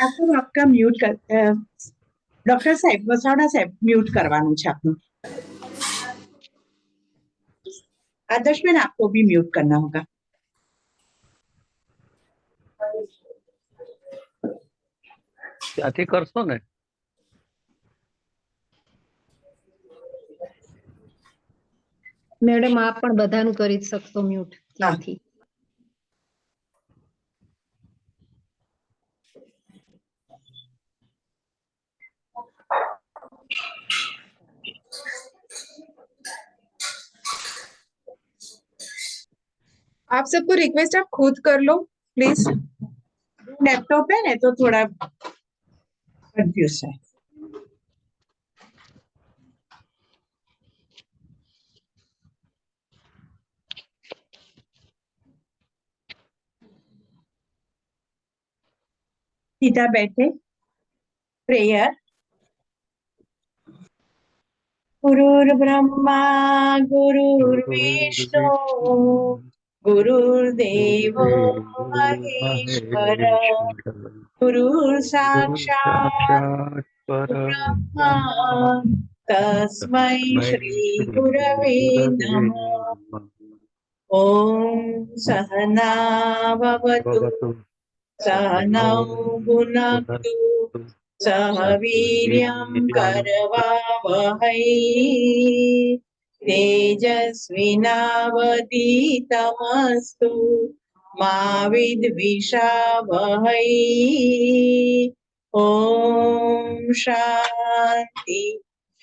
आपको आपका म्यूट कर ડોક્ટર સાહેબ વસાવડા સાહેબ म्यूट કરવાનું છે આપનું। आदर्श में आपको भी म्यूट करना होगा। ત્યાંથી કરશો ને? મેડમ આપ પણ બધાનું કરી શકશો મ્યુટ ત્યાંથી। आप सबको रिक्वेस्ट आप खुद कर लो प्लीज। लैपटॉप है ना तो थोड़ा कंफ्यूज है। सीधा बैठे। प्रेयर। गुरुर्ब्रह्मा गुरुर्विष्णु गुरुर्देवो महेश्वर गुरुः साक्षात् ब्रह्मा तस्मै श्री गुरवे नमः। ओम सहना भवतु सहनौ भुनक्तु सह वीर्यं करवावहै तेजस्विनावधीतमस्तु मा विद्विषावहै। ओम शांति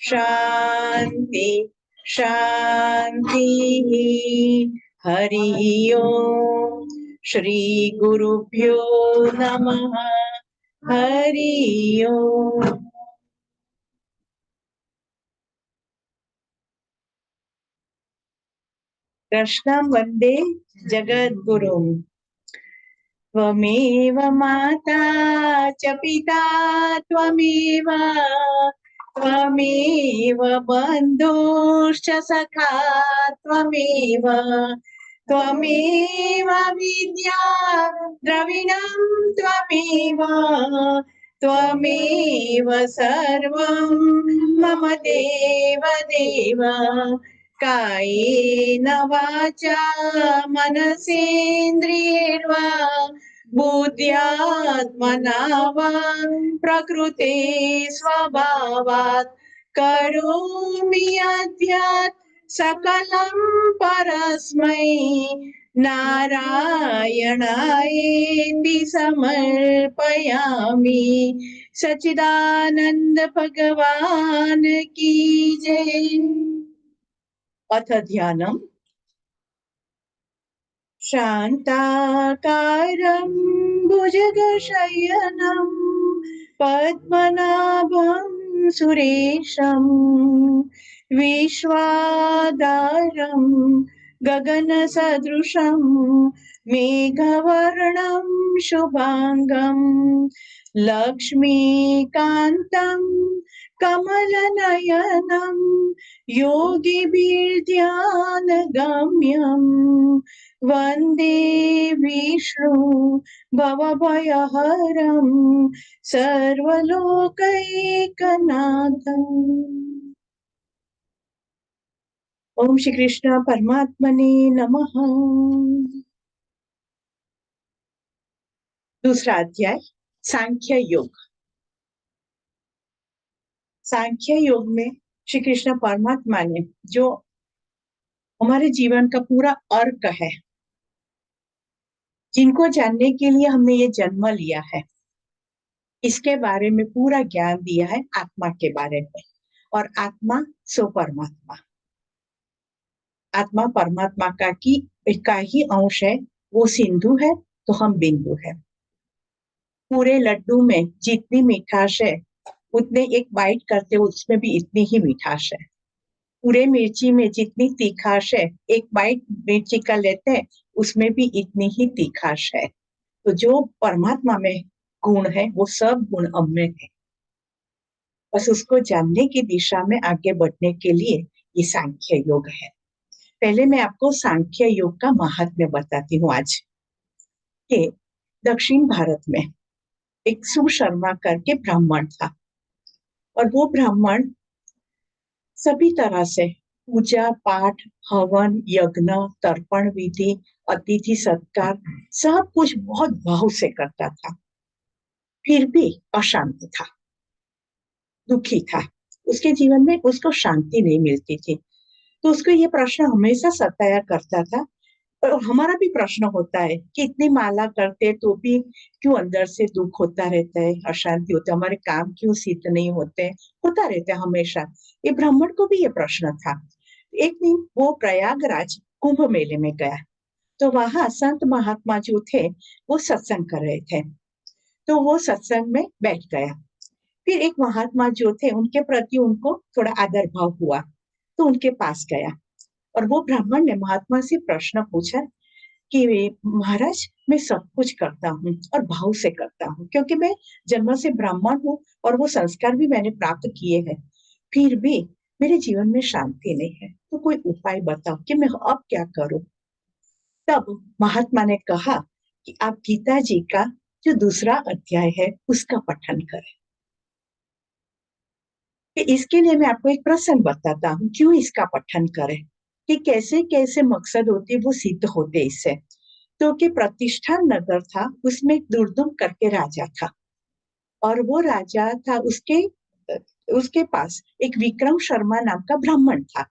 शांति शांति। हरि ओम। श्री गुरुभ्यो नमः। हरि ओम। कृष्णं वन्दे जगद्गुरुं। त्वमेव माता च पिता त्वमेव त्वमेव बन्धुश्च सखा त्वमेव त्वमेव विद्या द्रविणं त्वमेव त्वमेव सर्वं मम देव देव। कायेन वाचा मनसेन्द्रियेर्वा बुद्ध्यात्मना वा प्रकृते स्वभावात् करोमि यद्यत् सकलं परस्मै नारायणायेति समर्पयामि। सच्चिदानंद भगवान की जय। अथ ध्यानम्। शान्ताकारं भुजगशयनं पद्मनाभं सुरेशं विश्वाधारं गगनसदृशं मेघवर्णं शुभांगं लक्ष्मीकान्तं कमलनयनं योगिभिर्ध्यानगम्यं वन्दे विष्णु भवभयहरं सर्वलोकैकनाथम्। ओम श्री कृष्ण परमात्मने नमः। दूसरा अध्याय सांख्य योग। सांख्य योग में श्री कृष्ण परमात्मा ने जो हमारे जीवन का पूरा अर्क है, जिनको जानने के लिए हमने ये जन्म लिया है, इसके बारे में पूरा ज्ञान दिया है। आत्मा के बारे में। और आत्मा सो परमात्मा। आत्मा परमात्मा का ही अंश है। वो सिंधु है तो हम बिंदु है। पूरे लड्डू में जितनी मिठास है उतने एक बाइट करते उसमें भी इतनी ही मिठास है। पूरे मिर्ची में जितनी तीखाश है एक बाइट मिर्ची का लेते हैं उसमें भी इतनी ही तीखाश है। तो जो परमात्मा में गुण है वो सब गुण हम में है। बस उसको जानने की दिशा में आगे बढ़ने के लिए ये सांख्य योग है। पहले मैं आपको सांख्य योग का महात्म्य बताती हूँ आज। कि दक्षिण भारत में एक सुशर्मा करके ब्राह्मण था, और वो ब्राह्मण सभी तरह से पूजा पाठ, हवन, यज्ञ, तर्पण विधि, अतिथि सत्कार सब कुछ बहुत भाव से करता था। फिर भी अशांत था, दुखी था। उसके जीवन में उसको शांति नहीं मिलती थी। तो उसको ये प्रश्न हमेशा सताया करता था, और हमारा भी प्रश्न होता है कि इतनी माला करते तो भी क्यों अंदर से दुख होता रहता है, अशांति होता है, हमारे काम क्यों सिद्ध नहीं होते, होता रहता है हमेशा। ये ब्राह्मण को भी ये प्रश्न था। एक दिन वो प्रयागराज कुंभ मेले में गया, तो वहां संत महात्मा जो थे वो सत्संग कर रहे थे। तो वो सत्संग में बैठ गया। फिर एक महात्मा जो थे उनके प्रति उनको थोड़ा आदर भाव हुआ, तो उनके पास गया, और वो ब्राह्मण ने महात्मा से प्रश्न पूछा कि महाराज, मैं सब कुछ करता हूँ और भाव से करता हूँ, क्योंकि मैं जन्म से ब्राह्मण हूँ और वो संस्कार भी मैंने प्राप्त किए हैं, फिर भी मेरे जीवन में शांति नहीं है, तो कोई उपाय बताओ कि मैं अब क्या करूं। तब महात्मा ने कहा कि आप गीता जी का जो दूसरा अध्याय है उसका पठन करें। कि इसके लिए मैं आपको एक प्रसंग बताता हूँ क्यों इसका पठन करें, कि कैसे कैसे मकसद होते वो सिद्ध होते इससे। तो कि प्रतिष्ठान नगर था, उसमें एक दुर्दुम करके राजा था, और वो राजा था, उसके पास एक विक्रम शर्मा नाम का ब्राह्मण था,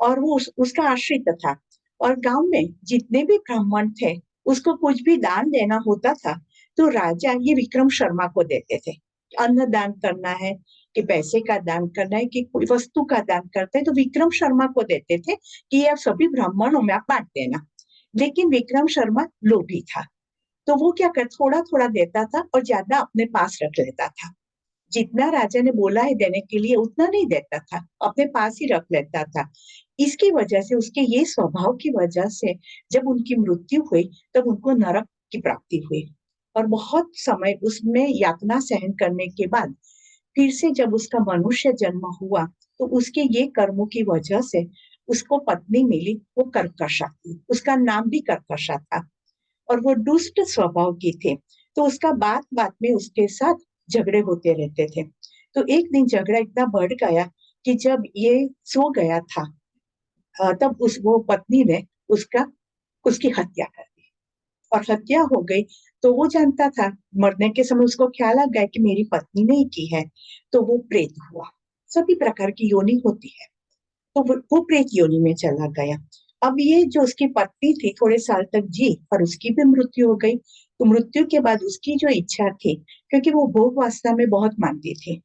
और वो उसका आश्रित था। और गांव में जितने भी ब्राह्मण थे उसको कुछ भी दान देना होता था तो राजा ये विक्रम शर्मा को देते थे। अन्न दान करना है कि पैसे का दान करना है कि कोई वस्तु का दान करते हैं तो विक्रम शर्मा को देते थे कि ये सभी ब्राह्मणों में आप बांट देना। लेकिन विक्रम शर्मा लोभी था, तो वो क्या कर थोड़ा थोड़ा देता था और ज्यादा अपने पास रख लेता था। जितना राजा ने बोला है देने के लिए उतना नहीं देता था, अपने पास ही रख लेता था। इसकी वजह से, उसके ये स्वभाव की वजह से जब उनकी मृत्यु हुई तब उनको नरक की प्राप्ति हुई, और बहुत समय उसमें यातना सहन करने के बाद फिर से जब उसका मनुष्य जन्म हुआ तो उसके ये कर्मों की वजह से उसको पत्नी मिली, वो कर्कशा थी, उसका नाम भी कर्कशा था, और वो दुष्ट स्वभाव की थी। तो उसका बात बात में उसके साथ झगड़े होते रहते थे। तो एक दिन झगड़ा इतना बढ़ गया कि जब ये सो गया था तब वो पत्नी ने उसकी हत्या कर दी, और हत्या हो गई। तो वो जानता था, मरने के समय उसको ख्याल आ गया कि मेरी पत्नी ने की है, तो वो प्रेत हुआ। सभी प्रकार की योनि होती है, तो वो प्रेत योनि में चला गया। अब ये जो उसकी पत्नी थी थोड़े साल तक जी, पर उसकी भी मृत्यु हो गई। तो मृत्यु के बाद उसकी जो इच्छा थी, क्योंकि वो भोग वासना में बहुत मानती थी,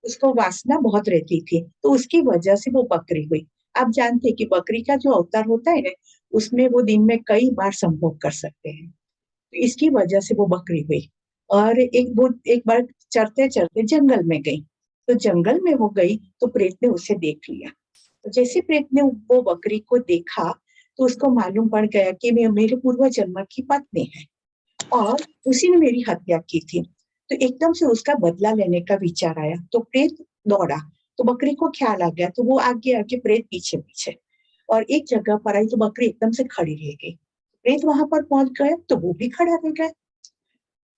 उसको वासना बहुत रहती थी, तो उसकी वजह से वो बकरी हुई। आप जानते हैं कि बकरी का जो अवतार होता है ना, उसमें वो दिन में कई बार संभोग कर सकते हैं, तो इसकी वजह से वो बकरी हुई। और एक बार चरते चरते जंगल में गई, तो जंगल में वो गई तो प्रेत ने उसे देख लिया। तो जैसे प्रेत ने वो बकरी को देखा तो उसको मालूम पड़ गया कि मेरे पूर्व जन्म की पत्नी है और उसी ने मेरी हत्या की थी। तो एकदम से उसका बदला लेने का विचार आया, तो प्रेत दौड़ा, तो बकरी को ख्याल आ गया, तो वो आगे आगे, प्रेत पीछे पीछे, और एक जगह पर आई तो बकरी एकदम से खड़ी रह गई। प्रेत वहां पर पहुंच गया तो वो भी खड़ा रह गया,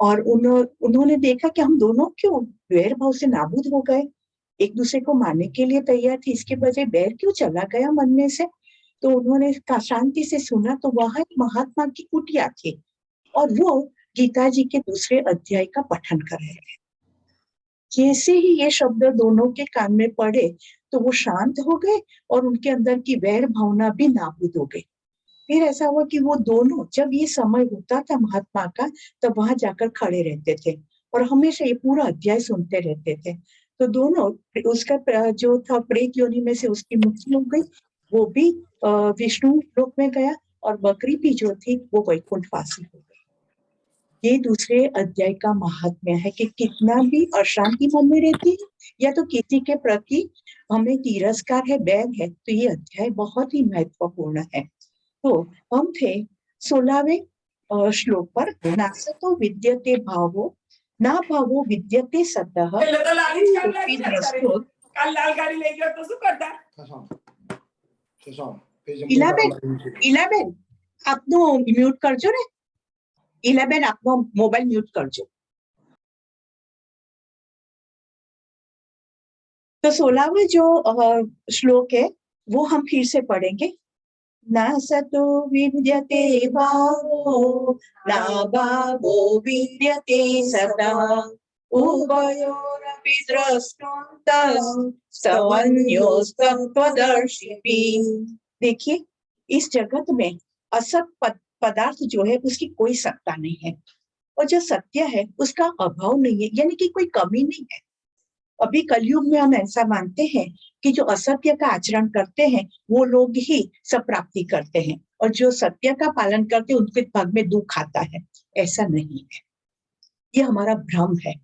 और उन्होंने देखा कि हम दोनों क्यों वैर भाव से नाबूद हो गए, एक दूसरे को मारने के लिए तैयार थे, इसके बजाय बैर क्यों चला गया मन में से। तो उन्होंने शांति से सुना तो वहां एक महात्मा की कुटिया थी, और वो गीता जी के दूसरे अध्याय का पठन कर रहे थे। जैसे ही ये शब्द दोनों के कान में पड़े तो वो शांत हो गए, और उनके अंदर की वैर भावना भी नाबूद हो गई। फिर ऐसा हुआ कि वो दोनों, जब ये समय होता था महात्मा का, तब वहां जाकर खड़े रहते थे और हमेशा ये पूरा अध्याय सुनते रहते थे। तो दोनों, उसका जो था प्रेत योनि में से उसकी मुक्ति हो गई, वो भी विष्णु लोक में गया, और बकरी भी जो थी वो वैकुंठवासी हो गई। ये दूसरे अध्याय का महात्म्य है कि कितना भी अशांति मन में रहती है या तो किसी के प्रति हमें तिरस्कार है, बैर है, तो ये अध्याय बहुत ही महत्वपूर्ण है। तो हम थे 16वें श्लोक पर, नासतो विद्यते भावो ना भावो विद्यते सतः। એટલે તો લાલી જ કામ तो લાગી फिर છે है અત્યારે. श्लोक, કાલ લાલ ગાડી લઈ ગયો તો શું કરતા? ઇલાબેન ઇલાબેન આપનું મ્યુટ કરજો ને ઇલાબેન આપનો મોબાઈલ મ્યુટ કરજો. तो 16वां जो श्लोक है वो हम फिर से पढ़ेंगे. ना सतो विद्यते भावो ना भावो विद्यते सता उभयोरपि द्रष्टुन्तः स्तवन्योस्तत्त्वदर्शिभिः. देखिए इस जगत में असत पदार्थ जो है उसकी कोई सत्ता नहीं है और जो सत्य है उसका अभाव नहीं है, यानी कि कोई कमी नहीं है. अभी कलयुग में हम ऐसा मानते हैं कि जो असत्य का आचरण करते हैं वो लोग ही सब प्राप्ति करते हैं और जो सत्य का पालन करते हैं उनके भाग में दुख आता है. ऐसा नहीं है, ये हमारा भ्रम है.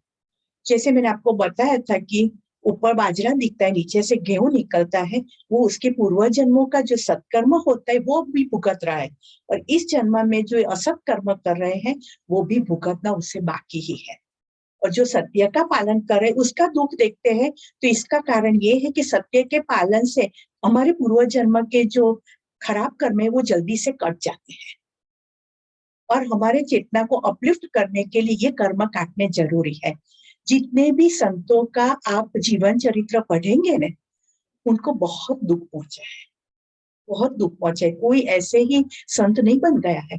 जैसे मैंने आपको बताया था कि ऊपर बाजरा दिखता है, नीचे से गेहूं निकलता है, वो उसके पूर्व जन्मों का जो सत्कर्म होता है वो भी भुगत रहा है और इस जन्म में जो असत कर्म कर रहे हैं वो भी भुगतना उससे बाकी ही है. और जो सत्य का पालन करे उसका दुख देखते हैं. तो इसका कारण ये है कि सत्य के पालन से हमारे पूर्व जन्म के जो खराब कर्म है वो जल्दी से कट जाते हैं और हमारे चेतना को अपलिफ्ट करने के लिए ये कर्म काटने जरूरी है. जितने भी संतों का आप जीवन चरित्र पढ़ेंगे ना उनको बहुत दुख पहुंचा है, बहुत दुख पहुंचा है. कोई ऐसे ही संत नहीं बन गया है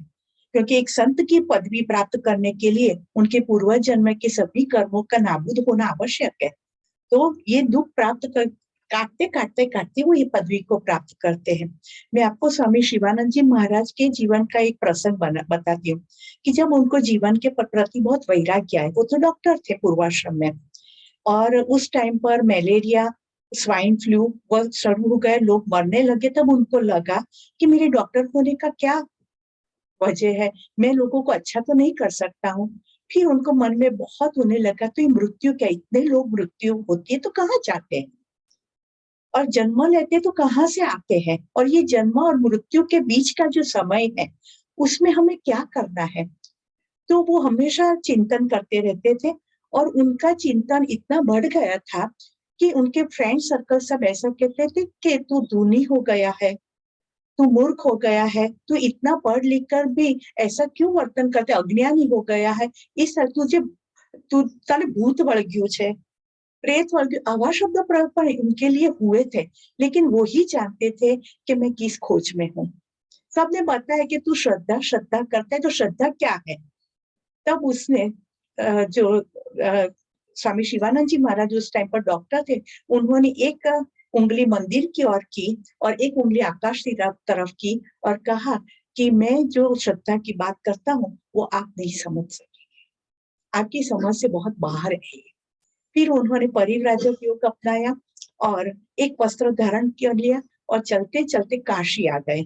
क्योंकि एक संत की पदवी प्राप्त करने के लिए उनके पूर्व जन्म के सभी कर्मों का नाबूद होना आवश्यक है. तो ये दुख प्राप्त काटते काटते काटते वो ये पदवी को प्राप्त करते हैं. मैं आपको स्वामी शिवानंद जी महाराज के जीवन का एक प्रसंग बताती हूँ कि जब उनको जीवन के प्रति बहुत वैराग्य आए, वो तो डॉक्टर थे पूर्वाश्रम में और उस टाइम पर मलेरिया स्वाइन फ्लू वो शुरू हो गए, लोग मरने लगे. तब उनको लगा कि मेरे डॉक्टर होने का क्या वजह है, मैं लोगों को अच्छा तो नहीं कर सकता हूँ. फिर उनको मन में बहुत होने लगा तो ये मृत्यु क्या, इतने लोग मृत्यु होती है तो कहाँ जाते हैं और जन्म लेते तो कहाँ से आते हैं और ये जन्म और मृत्यु के बीच का जो समय है उसमें हमें क्या करना है. तो वो हमेशा चिंतन करते रहते थे और उनका चिंतन इतना बढ़ गया था कि उनके फ्रेंड सर्कल सब ऐसा कहते थे कि तू दूनी हो गया है, तू मूर्ख हो गया है, तू इतना पढ़ लिख कर भी ऐसा क्यों वर्तन करते, अज्ञानी हो गया है, इस तुझे तू तारे भूत वळ गयो छे, प्रेत वळ गयो. आवा शब्द प्रयोग पण उनके लिए हुए थे लेकिन वो ही जानते थे कि मैं किस खोज में हूँ. सबने बताया कि तू श्रद्धा श्रद्धा करता है, तो श्रद्धा क्या है. तब उसने जो स्वामी शिवानंद जी महाराज उस टाइम पर डॉक्टर थे, उन्होंने एक उंगली मंदिर की ओर की और एक उंगली आकाश की तरफ की और कहा कि मैं जो श्रद्धा की बात करता हूँ वो आप नहीं समझ सकेंगे, आपकी समझ से बहुत बाहर है. फिर उन्होंने परिव्राजक योग अपनाया और एक वस्त्र धारण कर लिया और चलते चलते काशी आ गए.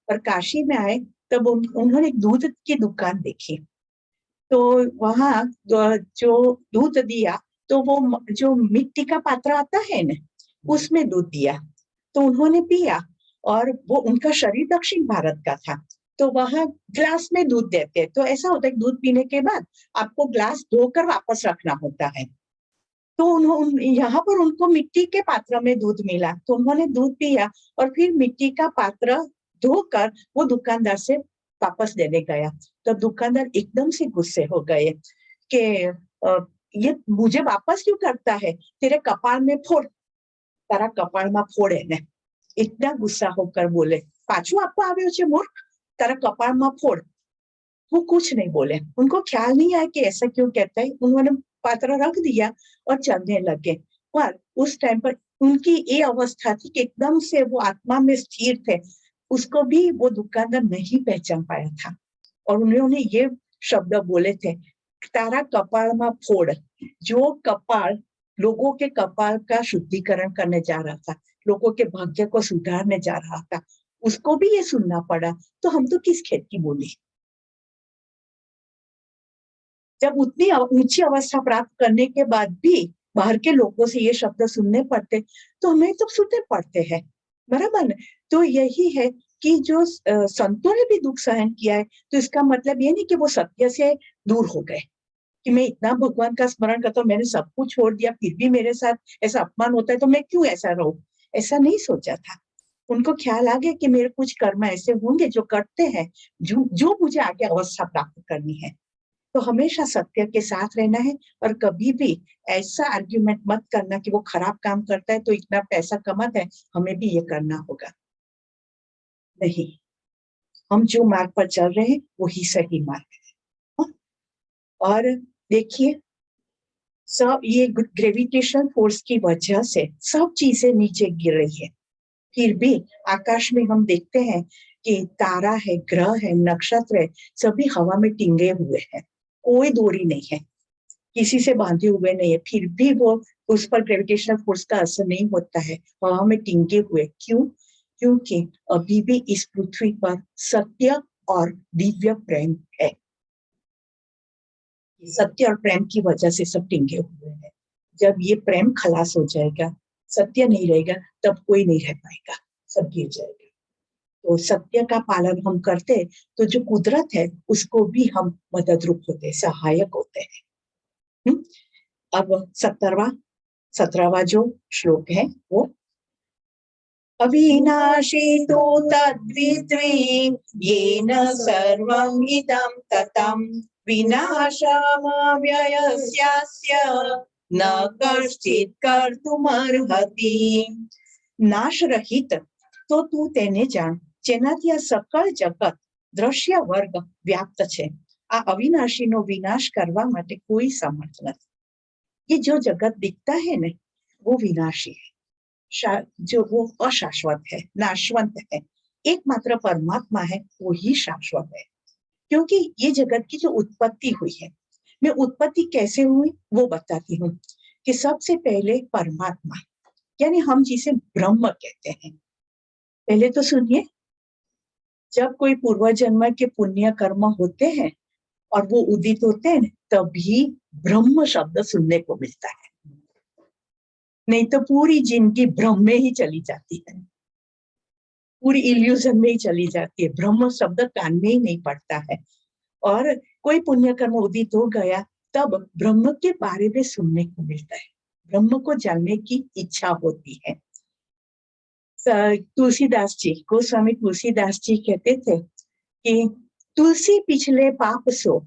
और काशी में आए तब उन्होंने एक दूध की दुकान देखी. तो वहां जो दूध दिया तो वो जो मिट्टी का पात्र आता है ना उसमें दूध दिया तो उन्होंने पिया और वो उनका शरीर दक्षिण भारत का था तो वहां ग्लास में दूध देते. तो ऐसा होता है दूध पीने के बाद आपको ग्लास धोकर वापस रखना होता है. तो यहाँ पर उनको मिट्टी के पात्र में दूध मिला तो उन्होंने दूध पिया और फिर मिट्टी का पात्र धोकर वो दुकानदार से वापस देने गया. तो दुकानदार एकदम से गुस्से हो गए कि ये मुझे वापस क्यों करता है, तेरे कपाल में फोड़, तारा कपाल में फोड़े ने. इतना गुस्सा होकर बोले, पाछू आपको आव्यो छे मूर्ख, तारा कपाल में फोड़. वो कुछ नहीं बोले, उनको ख्याल नहीं आया कि ऐसा क्यों कहता है. उन्होंने पात्र रख दिया और चलने लगे. पर उस टाइम पर उनकी ये अवस्था थी कि एकदम से वो आत्मा में स्थिर थे, उसको भी वो दुकानदार नहीं पहचान पाया था और उन्होंने ये शब्द बोले थे, तारा कपाल में फोड़. जो कपाल लोगों के कपाल का शुद्धिकरण करने जा रहा था, लोगों के भाग्य को सुधारने जा रहा था, उसको भी ये सुनना पड़ा. तो हम तो किस खेत की बोली. जब उतनी ऊंची अवस्था प्राप्त करने के बाद भी बाहर के लोगों से ये शब्द सुनने पड़ते तो हमें तो सुनने पड़ते हैं, बराबर. तो यही है कि जो संतों ने भी दुख सहन किया है तो इसका मतलब ये नहीं कि वो सत्य से दूर हो गए कि मैं इतना भगवान का स्मरण करता हूँ, मैंने सब कुछ छोड़ दिया फिर भी मेरे साथ ऐसा अपमान होता है तो मैं क्यों ऐसा रहूं. ऐसा नहीं सोचा था. उनको ख्याल आ गया कि मेरे कुछ कर्म ऐसे होंगे जो करते हैं, जो मुझे आगे अवस्था प्राप्त करनी है। तो हमेशा सत्य के साथ रहना है और कभी भी ऐसा आर्ग्यूमेंट मत करना कि वो खराब काम करता है तो इतना पैसा कमाता है, हमें भी ये करना होगा। नहीं, हम जो मार्ग पर चल रहे हैं वही सही मार्ग है। हाँ? और देखिए, सब ये ग्रेविटेशन फोर्स की वजह से सब चीजें नीचे गिर रही है, फिर भी आकाश में हम देखते हैं कि तारा है, ग्रह है, नक्षत्र है, सभी हवा में टिंगे हुए हैं, कोई दूरी नहीं है, किसी से बांधे हुए नहीं है, फिर भी वो उस पर ग्रेविटेशनल फोर्स का असर नहीं होता है, हवा में टिंगे हुए। क्यों? क्योंकि अभी भी इस पृथ्वी पर सत्य और दिव्य प्रेम है। सत्य और प्रेम की वजह से सब टिंगे हुए हैं। जब ये प्रेम खलास हो जाएगा, सत्य नहीं रहेगा, तब कोई नहीं रह पाएगा, सब गिर जाएगा। तो सत्य का पालन हम करते तो जो कुदरत है उसको भी हम मदद रूप होते, सहायक होते हैं। अब 17वां जो श्लोक है वो, अविनाशी तो तद्विद्वी येन सर्वं इदं ततं विनाशमव्ययस्यास्य न कश्चित् कर्तुमर्हति। नाश रहित तो તું તેને જાણ જેનાથી આ સકળ જગત દ્રશ્ય વર્ગ વ્યાપ્ત છે। આ અવિનાશીનો વિનાશ કરવા માટે કોઈ સમર્થ નથી। ये जो जगत दिखता है ना वो विनाशी है, जो वो अशाश्वत है, नाशवंत है। एकमात्र परमात्मा है, वो ही शाश्वत है। क्योंकि ये जगत की जो उत्पत्ति हुई है, मैं उत्पत्ति कैसे हुई वो बताती हूँ कि सबसे पहले परमात्मा यानी हम जिसे ब्रह्म कहते हैं। पहले तो सुनिए, जब कोई पूर्व जन्म के पुण्य कर्म होते हैं और वो उदित होते हैं तभी ब्रह्म शब्द सुनने को मिलता है, नहीं तो पूरी जिंदगी भ्रम में ही चली जाती है, पूरी इल्यूजन में ही चली जाती है, ब्रह्म शब्द कान में ही नहीं पड़ता है। और कोई पुण्य कर्म उदित हो गया तब ब्रह्म के बारे में सुनने को मिलता है, ब्रह्म को जानने की इच्छा होती है। तुलसीदास जी, गोस्वामी तुलसीदास जी कहते थे कि तुलसी पिछले पाप सो,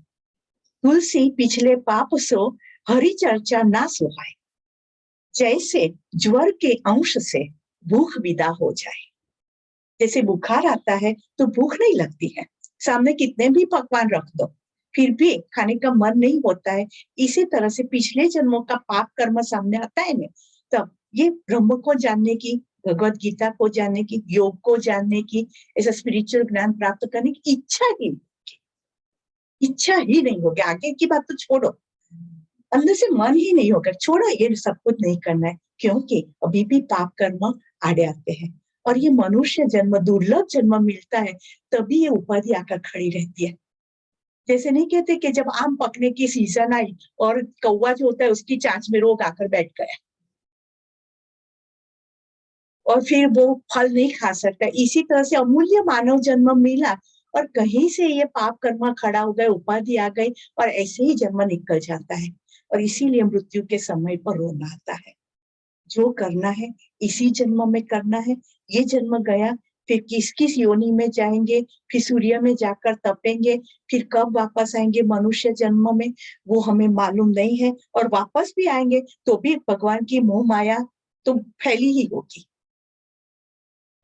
तुलसी पिछले पाप सो हरि चर्चा ना सुहाए, जैसे ज्वर के अंश से भूख विदा हो जाए। जैसे बुखार आता है तो भूख नहीं लगती है, सामने कितने भी पकवान रख दो फिर भी खाने का मन नहीं होता है। इसी तरह से पिछले जन्मों का पाप कर्म सामने आता है ना, तब ये ब्रह्म को जानने की, भगवत गीता को जानने की, योग को जानने की, ऐसा स्पिरिचुअल ज्ञान प्राप्त करने की इच्छा ही नहीं होगी। आगे की बात तो छोड़ो, अंदर से मन ही नहीं होगा, छोड़ो ये सब कुछ नहीं करना है, क्योंकि अभी भी पाप कर्म आड़े आते हैं। और ये मनुष्य जन्म, दुर्लभ जन्म मिलता है तभी ये उपाधि आकर खड़ी रहती है। जैसे नहीं कहते कि जब आम पकने की सीजन आई और कौवा जो होता है उसकी चांच में रोग आकर बैठ गया और फिर वो फल नहीं खा सकता, इसी तरह से अमूल्य मानव जन्म मिला और कहीं से ये पाप कर्म खड़ा हो गए, उपाधि आ गई और ऐसे ही जन्म निकल जाता है। और इसीलिए मृत्यु के समय पर रोना आता है। जो करना है इसी जन्म में करना है, ये जन्म गया फिर किस किस योनि में जाएंगे, फिर सूर्य में जाकर तपेंगे, फिर कब वापस आएंगे मनुष्य जन्म में वो हमें मालूम नहीं है। और वापस भी आएंगे तो भी भगवान की मोह माया तो फैली ही होगी,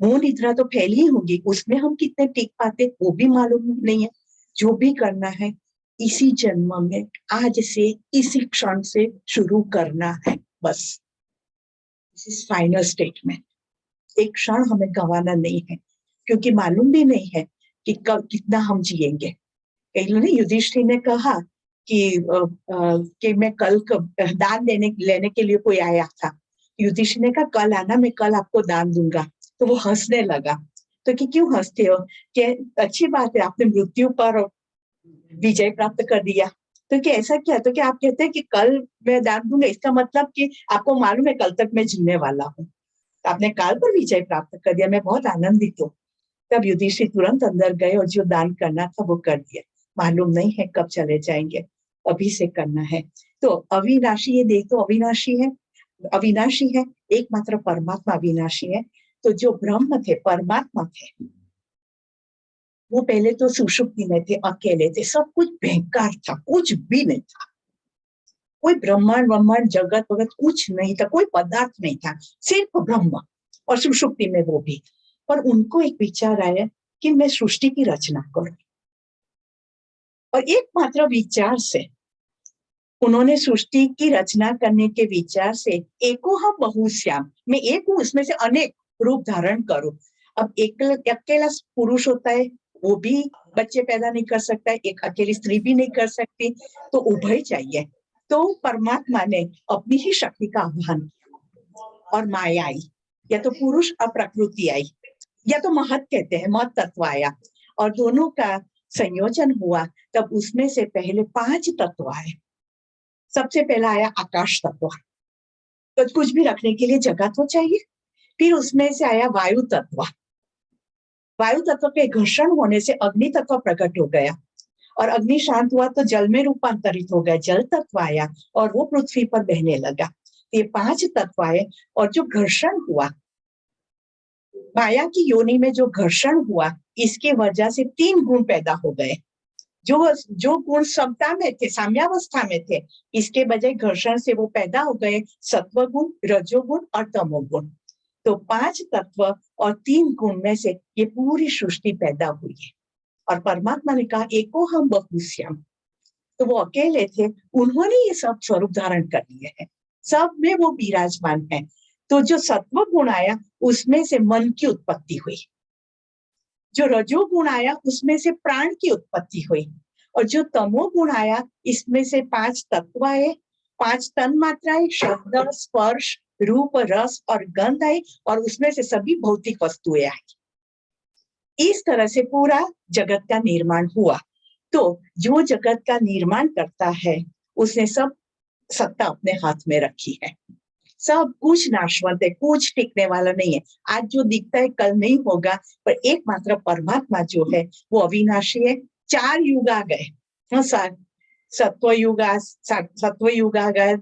मोह निद्रा तो फैली ही होगी, उसमें हम कितने टिक पाते वो भी मालूम नहीं है। जो भी करना है इसी जन्म में, आज से इसी क्षण से शुरू करना है बस। This is final statement. एक क्षण हमें गंवाना नहीं है, क्योंकि मालूम भी नहीं है कि कब कितना हम जिएंगे। कई लोगों ने, युधिष्ठिर ने कहा कि मैं कल दान लेने के लिए कोई आया था। युधिष्ठिर ने कहा कल आना, मैं कल आपको दान दूंगा। तो वो हंसने लगा। तो कि क्यों हंसते हो? कि अच्छी बात है, आपने मृत्यु पर विजय प्राप्त कर दिया। तो कि ऐसा क्या? तो कि आप कहते हैं कि कल मैं दान दूंगा, इसका मतलब कि आपको मालूम है कल तक मैं जीने वाला हूँ, आपने काल पर विजय प्राप्त कर दिया, मैं बहुत आनंदित हूँ। तब युधिष्ठिर तुरंत अंदर गए और जो दान करना था वो कर दिया। मालूम नहीं है कब चले जाएंगे, अभी से करना है। तो अविनाशी, ये देख तो अविनाशी है, अविनाशी है, एकमात्र परमात्मा अविनाशी है। तो जो ब्रह्म थे, परमात्मा थे, वो पहले तो सुषुप्ति में थे, अकेले थे, सब कुछ बेकार था, कुछ भी नहीं था, कोई ब्रह्मांड जगत वगत कुछ नहीं था, कोई पदार्थ नहीं था, सिर्फ ब्रह्म, और सुषुप्ति में वो भी। पर उनको एक विचार आया कि मैं सृष्टि की रचना करूं, और एकमात्र विचार से उन्होंने सृष्टि की रचना करने के विचार से एको हम बहुश्याम, मैं एक हूं, उसमें से अनेक रूप धारण करूं। अब एक अकेला पुरुष होता है, वो भी बच्चे पैदा नहीं कर सकता है, एक अकेली स्त्री भी नहीं कर सकती, तो उभय चाहिए। तो परमात्मा ने अपनी ही शक्ति का आह्वान किया और माया आई, या तो पुरुष और प्रकृति आई, या तो महत कहते हैं, महत तत्व आया, और दोनों का संयोजन हुआ। तब उसमें से पहले 5 तत्व आए। सबसे पहला आया आकाश तत्व, तो कुछ भी रखने के लिए जगह तो चाहिए। फिर उसमें से आया वायु तत्व, वायु तत्व के घर्षण होने से अग्नि तत्व प्रकट हो गया, और अग्नि शांत हुआ तो जल में रूपांतरित हो गया, जल तत्व आया और वो पृथ्वी पर बहने लगा। ये 5 तत्व आए, और जो घर्षण हुआ, माया की योनि में जो घर्षण हुआ, इसकी वजह से 3 गुण पैदा हो गए। जो गुण समता में थे, साम्यावस्था में थे, इसके बजाय घर्षण से वो पैदा हो गए सत्व गुण, रजोगुण और तमोगुण। तो 5 तत्व और 3 गुण में से ये पूरी सृष्टि पैदा हुई है। और परमात्मा ने कहा एको हम बहुश्याम, तो वो अकेले थे, उन्होंने ये सब स्वरूप धारण कर लिए हैं, सब में वो विराजमान है। तो जो सत्व गुण आया, उसमें से मन की उत्पत्ति हुई, जो रजोगुण आया उसमें से प्राण की उत्पत्ति हुई, और जो तमोगुण आया इसमें से 5 तत्व आए, 5 तन मात्राएं, शब्द, स्पर्श, रूप, रस और गंध आई, और उसमें से सभी भौतिक वस्तुएं आई। इस तरह से पूरा जगत का निर्माण हुआ। तो जो जगत का निर्माण करता है, उसने सब सत्ता अपने हाथ में रखी है। सब कुछ नाशवंत है, कुछ टिकने वाला नहीं है। आज जो दिखता है कल नहीं होगा, पर एकमात्र परमात्मा जो है वो अविनाशी है। 4 युग आ गए, सत्व युग आ गए,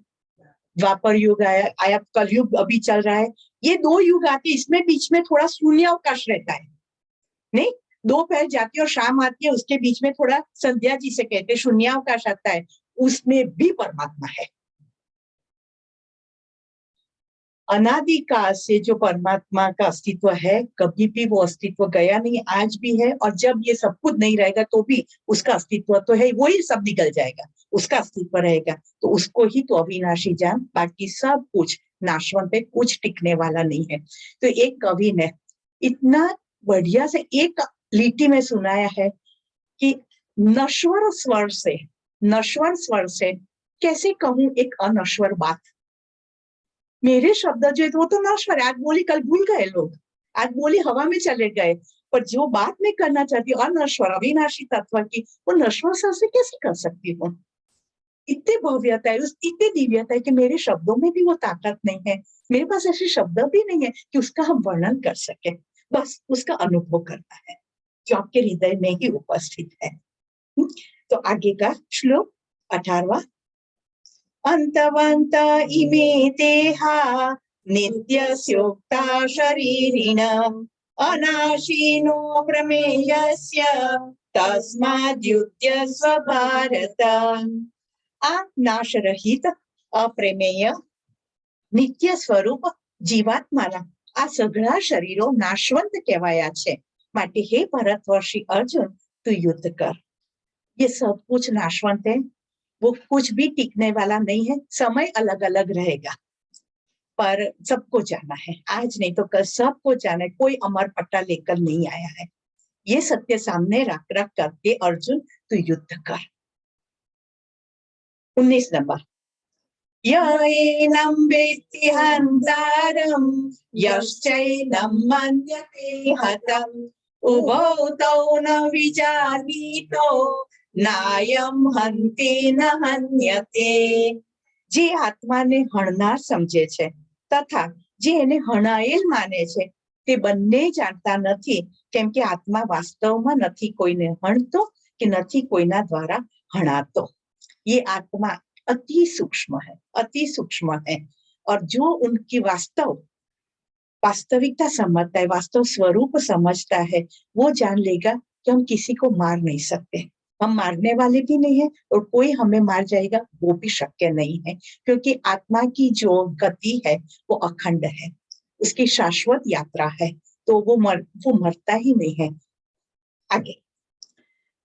द्वापर युग आया, कलयुग अभी चल रहा है। ये 2 युग आते, इसमें बीच में थोड़ा शून्य अवकाश रहता है, नहीं, दोपहर जाती है और शाम आती है, उसके बीच में थोड़ा संध्या जिसे कहते हैं शून्य अवकाश आता है, उसमें भी परमात्मा है। अनादिकाल से जो परमात्मा का अस्तित्व है, कभी भी वो अस्तित्व गया नहीं, आज भी है, और जब ये सब कुछ नहीं रहेगा तो भी उसका अस्तित्व तो है, वही सब निकल जाएगा, उसका अस्तित्व रहेगा। तो उसको ही तो अविनाशी जान, बाकी सब कुछ नाशवंत है, कुछ टिकने वाला नहीं है। तो एक कवि ने इतना बढ़िया से एक लिटी में सुनाया है कि नश्वर स्वर से कैसे कहूं एक अनश्वर बात। मेरे शब्द जो है वो तो नश्वर है, आज बोली कल भूल गए लोग, आज बोली हवा में चले गए, पर जो बात मैं करना चाहती हूँ अनश्वर अविनाशी तत्व की, वो नश्वर से कैसे कर सकती हूँ। इतनी भव्यता है, इतनी दिव्यता है कि मेरे शब्दों में भी वो ताकत नहीं है, मेरे पास ऐसे शब्द भी नहीं है कि उसका हम वर्णन कर सके। बस उसका अनुभव करना है जो आपके हृदय में ही उपस्थित है। तो आगे का श्लोक 18वां, अंतवंत इमे देहा नित्यस्योक्ता शरीरिण अनाशिनो प्रमेयस्य तस्माद्युध्यस्व भारत। आ नाश रहित अप्रमेय નિત્ય સ્વરૂપ જીવાત્માના આ સઘળા શરીરો નાશવંત કહેવાયા છે, માટે હે ભરતવર્ષી અર્જુન તું युद्ध कर। ये सब कुछ नाशवंत है, वो कुछ भी टिकने वाला नहीं है, समय अलग अलग रहेगा, पर सबको जाना है, आज नहीं तो कल सबको जाना है, कोई अमर पट्टा लेकर नहीं आया है। ये सत्य सामने रख करके अर्जुन तू युद्ध कर। 19 नंबर, येनं वेत्ति हन्तारं यश्चैनं मन्यते हतम् उभौ तौ न विजानीतो नायं हन्ति न हन्यते। જે આત્માને હણનાર સમજે છે તથા જે એને હણાયેલ માને છે તે બંને જાણતા નથી, કેમ કે આત્મા વાસ્તવમાં નથી કોઈને હણતો કે નથી કોઈના દ્વારા હણાતો। ये आत्मा अति सूक्ष्म है, अति सूक्ष्म है, और जो उनकी वास्तव वास्तविकता समझता है, वास्तव स्वरूप समझता है, वो जान लेगा कि हम किसी को मार नहीं सकते, हम मारने वाले भी नहीं है और कोई हमें मार जाएगा वो भी शक्य नहीं है, क्योंकि आत्मा की जो गति है वो अखंड है, उसकी शाश्वत यात्रा है, तो वो मरता ही नहीं है। आगे,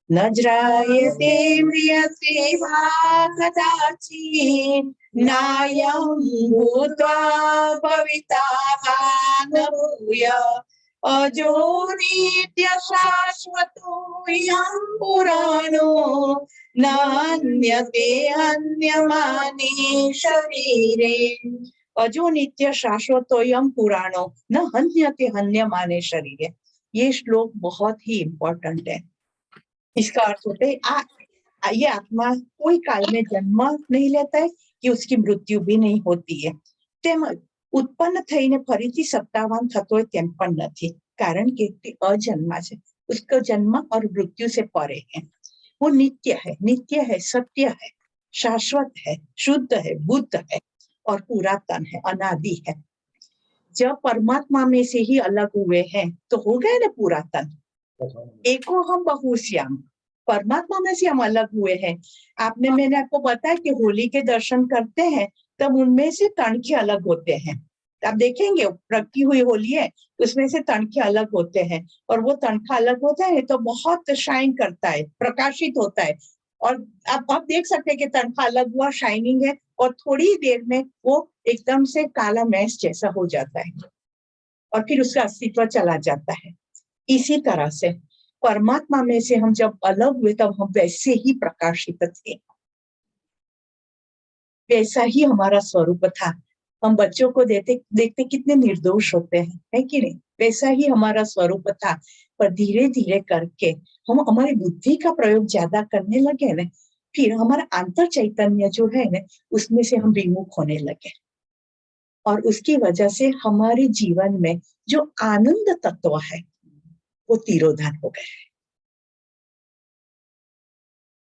न ज्रायते म्रियते वा कदाचित् नायं भूत्वा भविता वा न भूयः अजो नित्य शाश्वतोऽयं पुराणो न हन्यते हन्यमाने शरीरे। अजो नित्य शाश्वतोऽयं पुराणो न हन्यते हन्यमाने शरीरे। ये श्लोक बहुत ही इम्पोर्टेंट है। इसका अर्थ होता है ये आत्मा कोई काल में जन्म नहीं लेता है कि उसकी मृत्यु भी नहीं होती है, તેમજ ઉત્પન્ન થઈને ફરીથી સત્તાવાન થતો હોય તેમ પણ નથી, કારણ કે તે અજન્મા છે, उसका जन्म और मृत्यु से परे है, वो नित्य है, सत्य है, शाश्वत है, शुद्ध है, बुद्ध है और पुरातन है, अनादि है। जब परमात्मा में से ही अलग हुए हैं तो हो गए ना पुरातन। एको हम बहुश्याम, परमात्मा में से हम अलग हुए हैं। मैंने आपको बताया कि होली के दर्शन करते हैं तब उनमें से तणखे अलग होते हैं, आप देखेंगे प्रगटी हुई होली है उसमें से तणखे अलग होते हैं, और वो तणखा अलग होता है तो बहुत शाइन करता है, प्रकाशित होता है, और आप देख सकते हैं कि तणखा अलग हुआ, शाइनिंग है, और थोड़ी देर में वो एकदम से काला मैस जैसा हो जाता है और फिर उसका अस्तित्व चला जाता है। इसी तरह से परमात्मा में से हम जब अलग हुए तब हम वैसे ही प्रकाशित थे, वैसा ही हमारा स्वरूप था। हम बच्चों को देखते कितने निर्दोष होते हैं, है कि नहीं? वैसा ही हमारा स्वरूप था, पर धीरे धीरे करके हम हमारी बुद्धि का प्रयोग ज्यादा करने लगे ना, फिर हमारा आंतर चैतन्य जो है ना उसमें से हम विमुख होने लगे, और उसकी वजह से हमारे जीवन में जो आनंद तत्व है वो तिरोधान हो गए।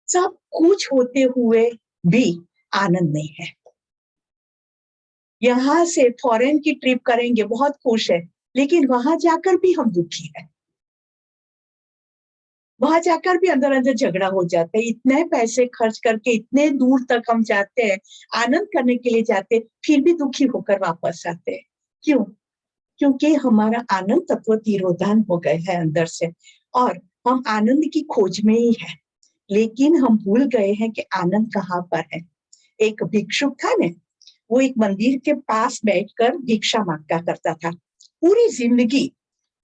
सब कुछ होते हुए भी आनंद नहीं है। यहाँ से फॉरेन की ट्रिप करेंगे, बहुत खुश है, लेकिन वहां जाकर भी हम दुखी है, वहां जाकर भी अंदर अंदर झगड़ा हो जाता है। इतने पैसे खर्च करके इतने दूर तक हम जाते हैं, आनंद करने के लिए जाते हैं, फिर भी दुखी होकर वापस आते हैं। क्यों? क्योंकि हमारा आनंद तत्व तिरोधान हो गए हैं अंदर से, और हम आनंद की खोज में ही है, लेकिन हम भूल गए हैं कि आनंद कहाँ पर है। एक भिक्षुक था ने, वो एक मंदिर के पास बैठकर भिक्षा मांगा करता था। पूरी जिंदगी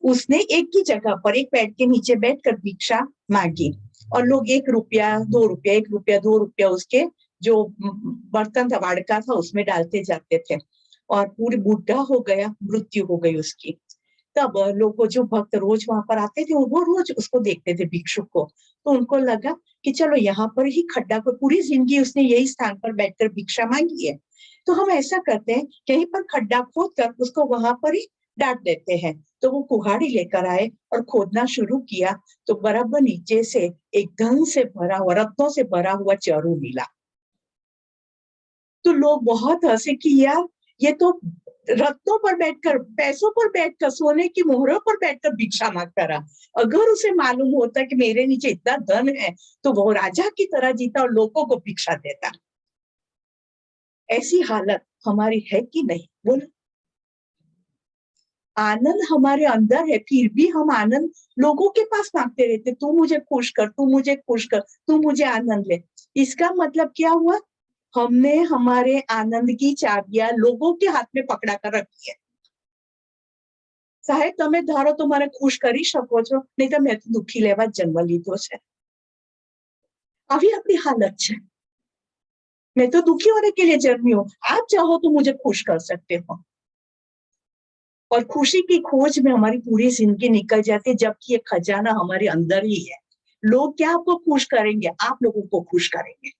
उसने एक ही जगह पर एक पेड़ के नीचे बैठकर भिक्षा मांगी, और लोग 1 रुपया 2 रुपया 1 रुपया 2 रुपया उसके जो बर्तन था, वाड़का था, उसमें डालते जाते थे, और पूरी बुढ़ा हो गया, मृत्यु हो गई उसकी। तब लोग जो भक्त रोज वहां पर आते थे वो रोज उसको देखते थे भिक्षुक को, तो उनको लगा कि चलो यहाँ पर ही खड्डा को, पूरी जिंदगी उसने यही स्थान पर बैठकर भिक्षा मांगी है, तो हम ऐसा करते हैं कहीं पर खड्डा खोद कर उसको वहां पर ही डांट देते हैं। तो वो कुहाड़ी लेकर आए और खोदना शुरू किया, तो बराबर नीचे से एक धन से भरा हुआ, रत्नों से भरा हुआ चारू मिला। तो लोग बहुत हंसे कि यार ये तो रत्नों पर बैठकर, पैसों पर बैठकर, सोने की मोहरों पर बैठकर भिक्षा मांगता रहा। अगर उसे मालूम होता कि मेरे नीचे इतना धन है तो वो राजा की तरह जीता और लोगों को भिक्षा देता। ऐसी हालत हमारी है कि नहीं? बोलो। आनंद हमारे अंदर है, फिर भी हम आनंद लोगों के पास मांगते रहते, तू मुझे खुश कर, तू मुझे खुश कर, तू मुझे आनंद ले। इसका मतलब क्या हुआ? हमने हमारे आनंद की चाबियां लोगों के हाथ में पकड़ा कर रखी है। साहेब તમે ધારો તો મને ખુશ કરી શકો છો, નહીં તો મેં તો દુખી લેવા જન્મ લીધો છે। આવી આપણી હાલત છે। मैं तो दुखी होने के लिए जन्मी हूँ, आप चाहो तो मुझे खुश कर सकते हो। और खुशी की खोज में हमारी पूरी जिंदगी निकल जाती है, जबकि ये खजाना हमारे अंदर ही है। लोग क्या आपको खुश करेंगे? आप लोगों को खुश करेंगे।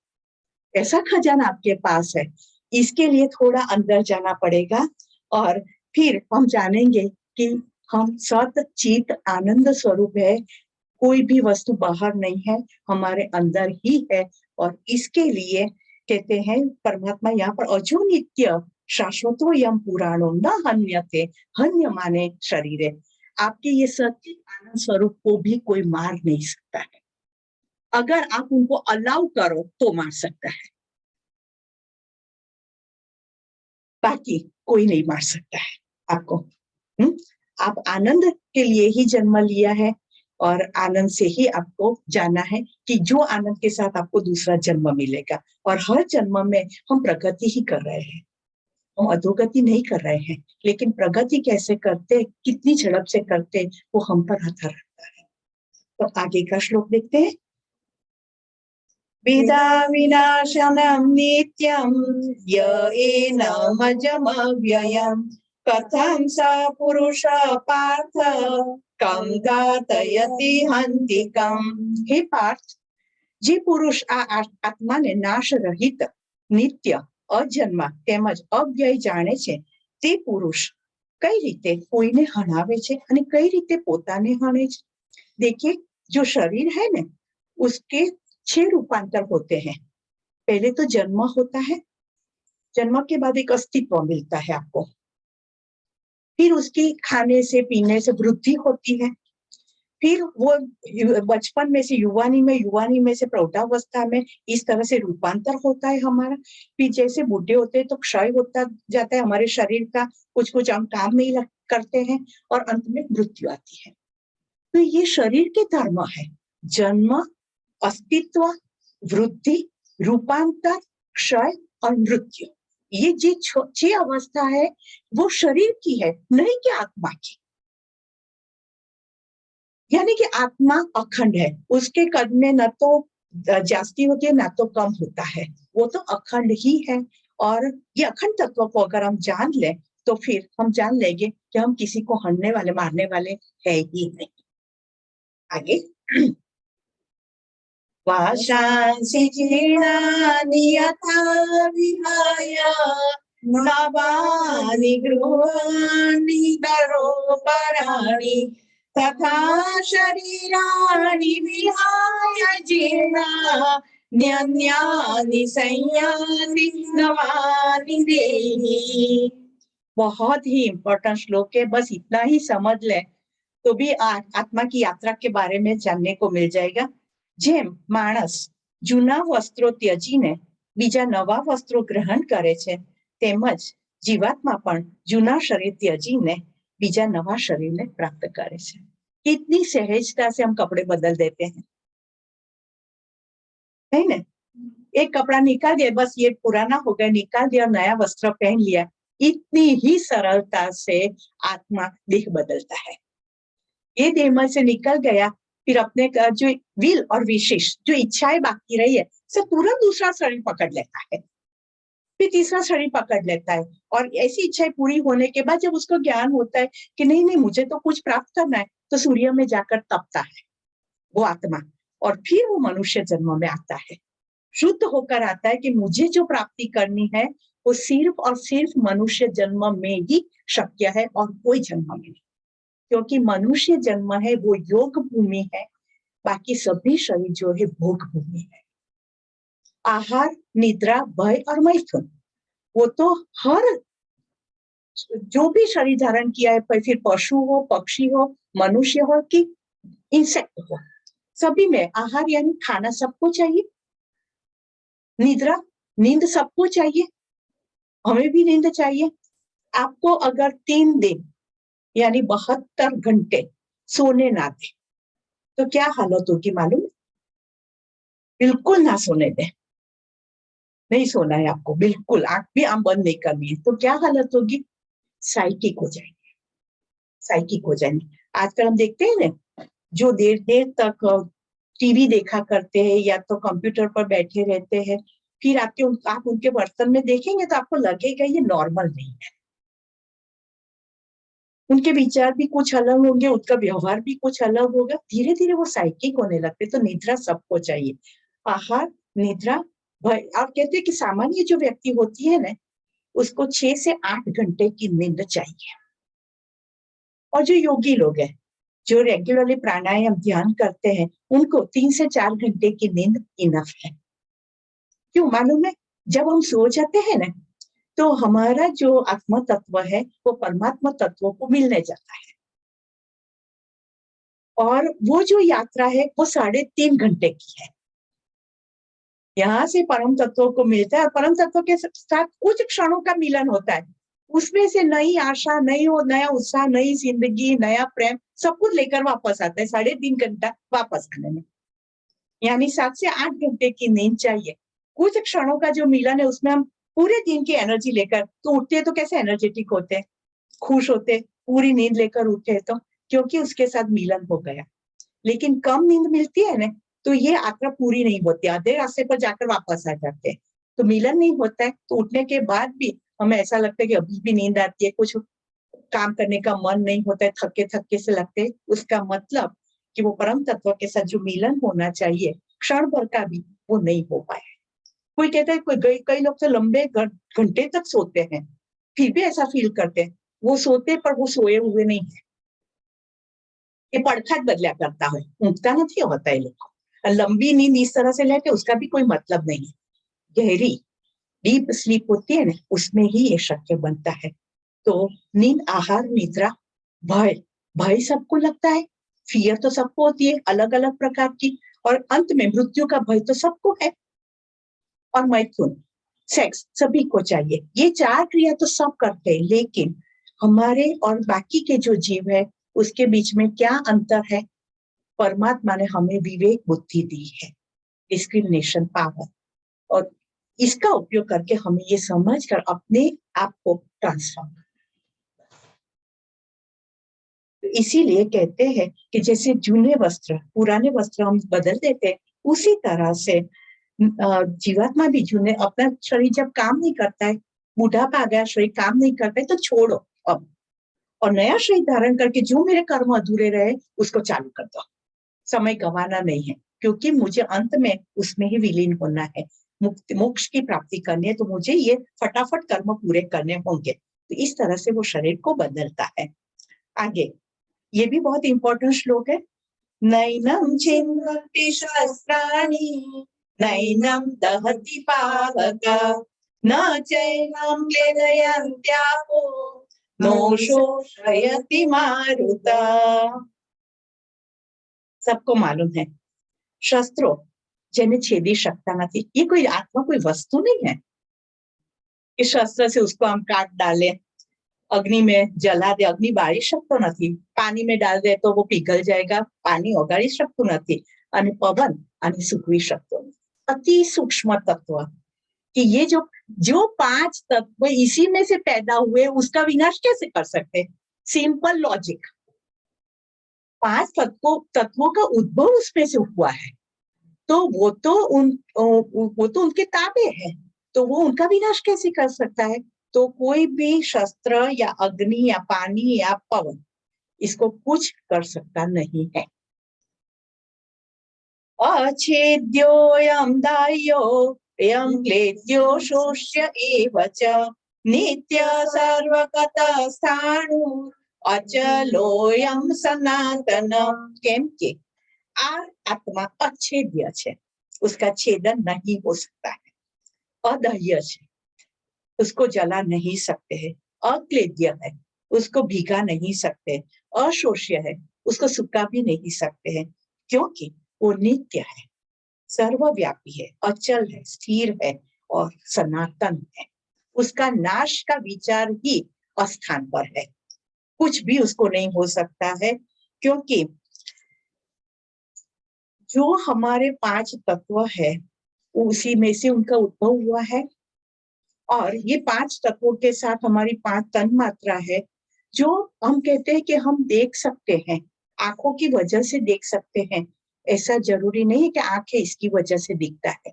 ऐसा खजाना आपके पास है। इसके लिए थोड़ा अंदर जाना पड़ेगा, और फिर हम जानेंगे कि हम सत चित आनंद स्वरूप है, कोई भी वस्तु बाहर नहीं है, हमारे अंदर ही है। और इसके लिए कहते हैं परमात्मा यहाँ पर अजो नित्य शाश्वतो यम पुराणो न हन्यते, हन्य माने शरीर है। आपके ये सच्चित आनंद स्वरूप को भी कोई मार नहीं सकता है। अगर आप उनको अलाउ करो तो मार सकता है, बाकी कोई नहीं मार सकता है आपको। आप आनंद के लिए ही जन्म लिया है और आनंद से ही आपको जाना है कि जो आनंद के साथ आपको दूसरा जन्म मिलेगा। और हर जन्म में हम प्रगति ही कर रहे हैं, हम अधोगति नहीं कर रहे हैं। लेकिन प्रगति कैसे करते, कितनी झड़प से करते, वो हम पर आधार रखता है। तो आगे का श्लोक देखते हैं। विदा विनाशनम नित्यम य एनमजमव्ययम् कथं स पुरुष पार्थ कं घातयति हन्तिकम्। हे पार्थ, જે પુરુષ આ આત્માને નાશ રહિત, નિત્ય, અજન્મા તેમજ અવ્યય જાણે છે, તે પુરુષ કઈ રીતે કોઈને હણાવે છે અને કઈ રીતે પોતાને હણે છે। देखिए, जो शरीर है ना, उसके 6 रूपांतर होते हैं। पहले तो जन्म होता है, जन्म के बाद एक अस्तित्व मिलता है आपको। फिर उसकी खाने से पीने से वृद्धि होती है, फिर वो बचपन में से युवानी में, युवानी में से प्रौढ़ावस्था में, इस तरह से रूपांतर होता है हमारा। फिर जैसे बूढ़े होते हैं तो क्षय होता जाता है हमारे शरीर का, कुछ कुछ हम काम नहीं करते हैं और अंत में मृत्यु आती है। तो ये शरीर के धर्म है, जन्म, अस्तित्व, वृद्धि, रूपांतर, क्षय और मृत्यु। ये जो 6 अवस्था है वो शरीर की है, नहीं कि आत्मा की। यानी कि आत्मा अखंड है, उसके कद में न तो जास्ती होती है ना तो कम होता है, वो तो अखंड ही है। और ये अखंड तत्व को अगर हम जान लें तो फिर हम जान लेंगे कि हम किसी को हरने वाले, मारने वाले है ही नहीं। आगे वाशांसि जीर्णानि यथा विहाय नवानि गृहाणि दरोपराणि तथा शरीराणि विहाय जीर्णान्यानि संयाति नवानि देहि। बहुत ही इंपॉर्टेंट श्लोक है, बस इतना ही समझ ले तो भी आत्मा की यात्रा के बारे में जानने को मिल जाएगा। જેમ માણસ જૂના વસ્ત્રો ત્યજીને બીજા નવા વસ્ત્રો ગ્રહણ કરે છે, તેમજ જીવાત્મા પણ જૂના શરીર ત્યજીને બીજા નવા શરીરને પ્રાપ્ત કરે છે। कितनी सहजता से हम कपड़े बदल देते हैं, है ना? एक कपड़ा निकाल दिया, बस ये पुराना हो गया, निकाल दिया, नया वस्त्र पहन लिया। इतनी ही सरलता से आत्मा देह बदलता है। ये देह में से निकल गया, फिर अपने जो विल और विशेष जो इच्छाएं बाकी रही है, सब तुरंत दूसरा शरीर पकड़ लेता है, फिर तीसरा शरीर पकड़ लेता है। और ऐसी इच्छाएं पूरी होने के बाद जब उसको ज्ञान होता है कि नहीं नहीं मुझे तो कुछ प्राप्त करना है, तो सूर्य में जाकर तपता है वो आत्मा, और फिर वो मनुष्य जन्म में आता है, शुद्ध होकर आता है कि मुझे जो प्राप्ति करनी है वो सिर्फ और सिर्फ मनुष्य जन्म में ही शक्य है और कोई जन्म में नहीं। क्योंकि मनुष्य जन्म है वो योग भूमि है, बाकी सभी शरीर जो है भोग भूमि है। आहार, निद्रा, भय और मैथुन, वो तो हर जो भी शरीर धारण किया है, फिर पशु हो, पक्षी हो, मनुष्य हो कि इंसेक्ट हो, सभी में आहार यानी खाना सबको चाहिए, निद्रा नींद सबको चाहिए, हमें भी नींद चाहिए। आपको अगर 3 दिन यानी 72 घंटे सोने ना दे तो क्या हालत होगी मालूम? बिल्कुल ना सोने दे, नहीं सोना है आपको, बिल्कुल आंख भी आम बंद नहीं करनी है, तो क्या हालत होगी? साइकिक हो जाएंगे, साइकिक हो जाएंगे। आजकल हम देखते हैं ना, जो देर देर तक टीवी देखा करते हैं या तो कंप्यूटर पर बैठे रहते हैं, फिर आप उनके बर्तन में देखेंगे तो आपको लगेगा ये नॉर्मल नहीं है। उनके विचार भी कुछ अलग होंगे, उनका व्यवहार भी कुछ अलग होगा, धीरे धीरे वो साइकिक होने लगते। तो निद्रा सबको चाहिए, आहार, निद्रा, भय। और कहते हैं कि सामान्य जो व्यक्ति होती है ना, उसको 6 से 8 घंटे की नींद चाहिए। और जो योगी लोग हैं, जो रेगुलरली प्राणायाम ध्यान करते हैं, उनको 3 से 4 घंटे की नींद इनफ है। क्यों मालूम है? जब हम सो जाते हैं ना, तो हमारा जो आत्म तत्व है वो परमात्मा तत्व को मिलने जाता है, और वो जो यात्रा है वो 3.5 घंटे की है। यहाँ से परम तत्व को मिलता है और परम तत्व के साथ कुछ क्षणों का मिलन होता है, उसमें से नई आशा, नया उत्साह, नई जिंदगी, नया प्रेम सब कुछ लेकर वापस आता है 3.5 घंटा वापस आने में। यानी 7 से 8 घंटे की नींद चाहिए। कुछ क्षणों का जो मिलन है उसमें हम पूरे दिन की एनर्जी लेकर तो उठते हैं, तो कैसे एनर्जेटिक होते हैं, खुश होते हैं, पूरी नींद लेकर उठे तो क्योंकि उसके साथ मिलन हो गया। लेकिन कम नींद मिलती है ना तो ये यात्रा पूरी नहीं होती, आधे रास्ते पर जाकर वापस आ जाते हैं, तो मिलन नहीं होता है। तो उठने के बाद भी हमें ऐसा लगता है कि अभी भी नींद आती है, कुछ काम करने का मन नहीं होता है, थके थके से लगते हैं। उसका मतलब कि वो परम तत्व के साथ जो मिलन होना चाहिए क्षण भर का भी वो नहीं हो पाया। कोई कहता है, कई लोग तो लंबे घंटे तक सोते हैं, फिर भी ऐसा फील करते हैं वो सोते पर वो सोए हुए नहीं है, ये પડખાટ बदला करता है, ઊંઘता नहीं होता है लोग। लंबी नींद इस तरह से लेके उसका भी कोई मतलब नहीं है। गहरी डीप स्लीप होती है ना, उसमें ही ये शक्य बनता है। तो नींद, आहार, निद्रा, भय, भय सबको लगता है, फियर तो सबको होती है अलग अलग प्रकार की, और अंत में मृत्यु का भय तो सबको है। और मैथुन, सेक्स सभी को चाहिए। ये 4 क्रिया तो सब करते हैं, लेकिन हमारे और बाकी के जो जीव है उसके बीच में क्या अंतर है? परमात्मा ने हमें विवेक बुद्धि दी है, डिस्क्रिमिनेशन पावर, और इसका उपयोग करके हमें ये समझ कर अपने आप को ट्रांसफॉर्म। इसीलिए कहते हैं कि जैसे जूने वस्त्र, पुराने वस्त्र हम बदल देते हैं, उसी तरह से जीवात्मा भी जूने, अपना शरीर जब काम नहीं करता है, बुढ़ापा आ गया, शरीर काम नहीं करता है, तो छोड़ो अब, और नया शरीर धारण करके जो मेरे कर्म अधूरे रहे उसको चालू कर दो। समय गंवाना नहीं है, क्योंकि मुझे अंत में उसमें ही विलीन होना है, मोक्ष की प्राप्ति करनी है, तो मुझे ये फटाफट कर्म पूरे करने होंगे। तो इस तरह से वो शरीर को बदलता है। आगे ये भी बहुत इंपॉर्टेंट श्लोक है। नैनम छिन्नति शस्त्राणि नैनम दहति पावक न चैनम क्लेदयन्त्यापो नो शोषयति मारुता। सबको मालूम है शस्त्रों જેને છેદી શકતા નથી, ये कोई आत्मा, कोई वस्तु नहीं है कि शस्त्र से उसको हम काट डालें, अग्नि में जला दे, अग्नि बाળી શકતો નથી, पानी में डाल दे तो वो पिघल जाएगा, पानी ओगाળી શકતું નથી, અને પવન આને સૂકવી શકતો નથી। अति सूक्ष्म तत्व कि ये जो 5 तत्व इसी में से पैदा हुए, उसका विनाश कैसे कर सकते? Simple logic. 5 तत्वों का उद्भव उसमें से हुआ है, तो वो तो उनके ताबे है, तो वो उनका विनाश कैसे कर सकता है? तो कोई भी शस्त्र या अग्नि या पानी या पवन इसको कुछ कर सकता नहीं है। अच्छेद्योऽयं दाह्यो यं क्लेद्यो शोष्य एव च नित्य सर्वगतः स्थाणुः अचलोऽयं सनातनः। केम के आ आत्मा अच्छेद्य है, उसका छेदन नहीं हो सकता है। अदह्य है, उसको जला नहीं सकते हैं। अक्लेद्य है, उसको भिगा नहीं सकते। अशोष्य है, उसको सुखा भी नहीं सकते हैं, क्योंकि वो नित्य है, सर्वव्यापी है, अचल है, स्थिर है और सनातन है। उसका नाश का विचार ही अस्थान पर है, कुछ भी उसको नहीं हो सकता है, क्योंकि जो हमारे 5 तत्व है उसी में से उनका उद्भव हुआ है, और ये 5 तत्वों के साथ हमारी 5 तन मात्रा है, जो हम कहते हैं कि हम देख सकते हैं, आंखों की वजह से देख सकते हैं। ऐसा जरूरी नहीं है कि आंखें इसकी वजह से दिखता है,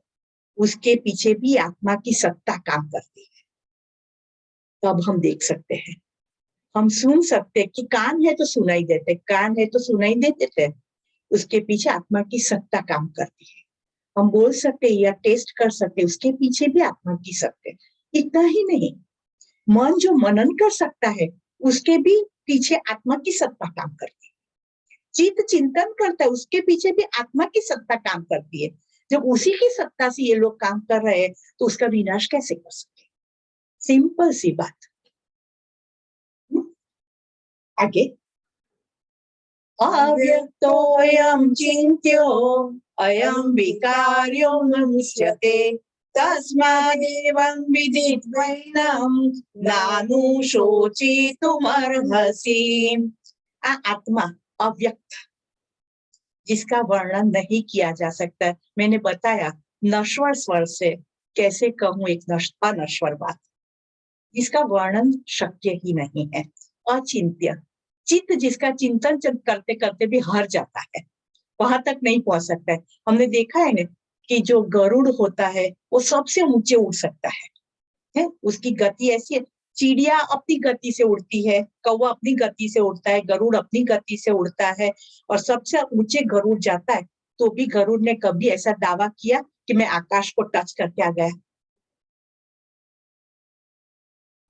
उसके पीछे भी आत्मा की सत्ता काम करती है, तब हम देख सकते हैं। हम सुन सकते हैं कि कान है तो सुनाई देते, कान है तो सुनाई दे देते, उसके पीछे आत्मा की सत्ता काम करती है। हम बोल सकते या टेस्ट कर सकते, उसके पीछे भी आत्मा की सत्ता है। इतना ही नहीं, मन जो मनन कर सकता है उसके भी पीछे आत्मा की सत्ता काम करती है। चित्त चिंतन करता है, उसके पीछे भी आत्मा की सत्ता काम करती है। जब उसी की सत्ता से ये लोग काम कर रहे हैं तो उसका विनाश कैसे कर सकते? सिंपल सी बात। आगे, अव्यक्तोऽयं चिन्त्यो अयं विकार्यो मनुष्यते तस्मादेवं विदित्वैनं नानुशोचितुमर्हसि। आ आत्मा अव्यक्त, जिसका वर्णन नहीं किया जा सकता। मैंने बताया नश्वर स्वर से कैसे कहूं एक अनश्वर बात, जिसका वर्णन शक्य ही नहीं है। अचिंत्य, चित्त जिसका चिंतन करते करते भी हार जाता है, वहां तक नहीं पहुंच सकता है। हमने देखा है ना कि जो गरुड़ होता है वो सबसे ऊंचे उड़ सकता है? उसकी गति ऐसी है। चिड़िया अपनी गति से उड़ती है, कौवा अपनी गति से उड़ता है, गरुड़ अपनी गति से उड़ता है और सबसे ऊंचे गरुड़ जाता है। तो भी गरुड़ ने कभी ऐसा दावा किया कि मैं आकाश को टच करके आ गया?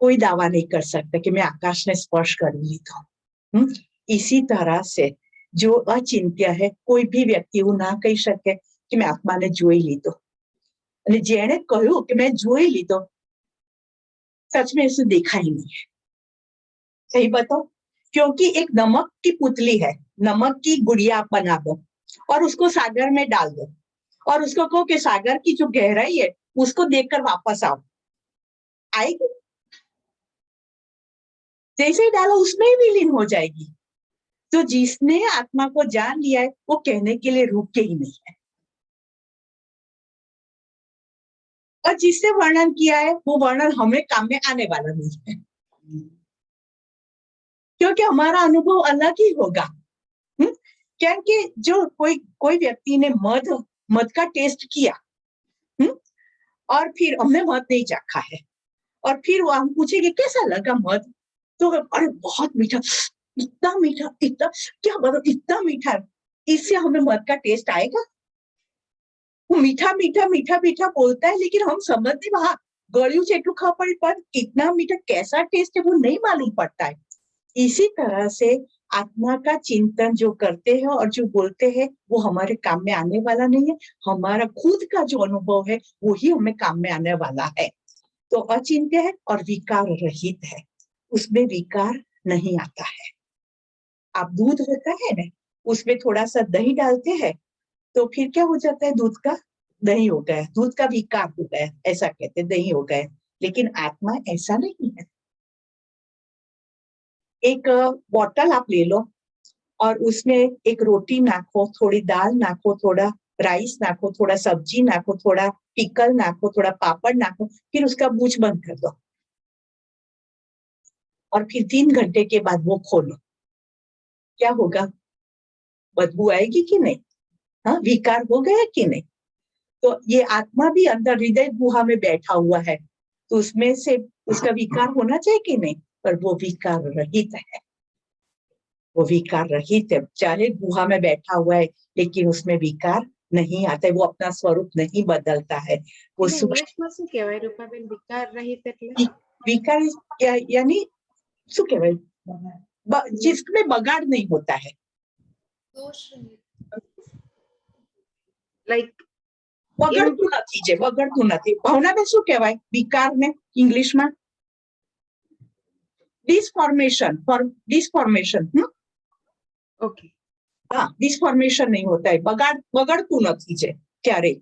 कोई दावा नहीं कर सकता कि मैं आकाश ने स्पर्श कर ली तो। इसी तरह से जो अचिंत्य है, कोई भी व्यक्ति वो ना कही सके कि मैं आत्मा ने જોઈ લીધો, અને જેણે કહ્યું કે मैं જોઈ લીધો, सच में इसे देखा ही नहीं है। सही बताओ, क्योंकि एक नमक की पुतली है, नमक की गुड़िया आप बना दो और उसको सागर में डाल दो और उसको कहो कि सागर की जो गहराई है उसको देखकर वापस आओ, आएगी? जैसे ही डालो उसमें ही विलीन हो जाएगी। तो जिसने आत्मा को जान लिया है वो कहने के लिए रुके ही नहीं है, और जिसने वर्णन किया है वो वर्णन हमें काम में आने वाला नहीं है, क्योंकि हमारा अनुभव अलग ही होगा। क्योंकि जो कोई व्यक्ति ने मध का टेस्ट किया और फिर हमने मध नहीं चाखा है और फिर वो हम पूछेंगे कैसा लगा मध, तो अरे बहुत मीठा, इतना मीठा, इतना क्या मतलब इतना मीठा, इससे हमें मध का टेस्ट आएगा? वो मीठा मीठा मीठा मीठा बोलता है लेकिन हम समझ नहीं, वहां गળ્યું છે એટલું ખાવા પડે पर कितना मीठा कैसा टेस्ट है वो नहीं मालूम पड़ता है। इसी तरह से आत्मा का चिंतन जो करते हैं और जो बोलते हैं वो हमारे काम में आने वाला नहीं है। हमारा खुद का जो अनुभव है वो ही हमें काम में आने वाला है। तो अचिंत्य है और विकार रहित है, उसमें विकार नहीं आता है। आप दूध होता है ना, उसमें थोड़ा सा दही डालते हैं तो फिर क्या हो जाता है, दूध का दही हो गया, दूध का विकार हो गया, ऐसा कहते हैं दही हो गया। लेकिन आत्मा ऐसा नहीं है। एक बोतल आप ले लो और उसमें एक रोटी नाखो, थोड़ी दाल नाखो, थोड़ा राइस नाखो, थोड़ा सब्जी नाखो, थोड़ा पिकल नाखो, थोड़ा पापड़ नाखो, फिर उसका बूझ बंद कर दो और फिर 3 घंटे के बाद वो खोलो, क्या होगा? बदबू आएगी कि नहीं? हाँ, विकार हो गया कि नहीं? तो ये आत्मा भी अंदर हृदय गुहा में बैठा हुआ है, तो उसमें से उसका विकार होना चाहिए कि नहीं? पर वो विकार रहित है, वो विकार रहित है। चाहे गुहा में बैठा हुआ है लेकिन उसमें विकार नहीं आता है, वो अपना स्वरूप नहीं बदलता है। वो इंग्लिशમાં શું કહેવાય રૂપાબેન, વિકાર રહિત એટલે? विकार यानी શું કહેવાય, जिसमें बगाड़ नहीं होता है, લાઈક બગડતું નથી, જે બગડતું નથી। ભાવનાબેન શું કહેવાય વિકારને ઇંગ્લિશમાં? डिसफॉर्मेशन, डिसफॉर्मेशन। ઓકે, हाँ, डिसफॉर्मेशन नहीं होता है, बगड़તું નથી જે ક્યારે।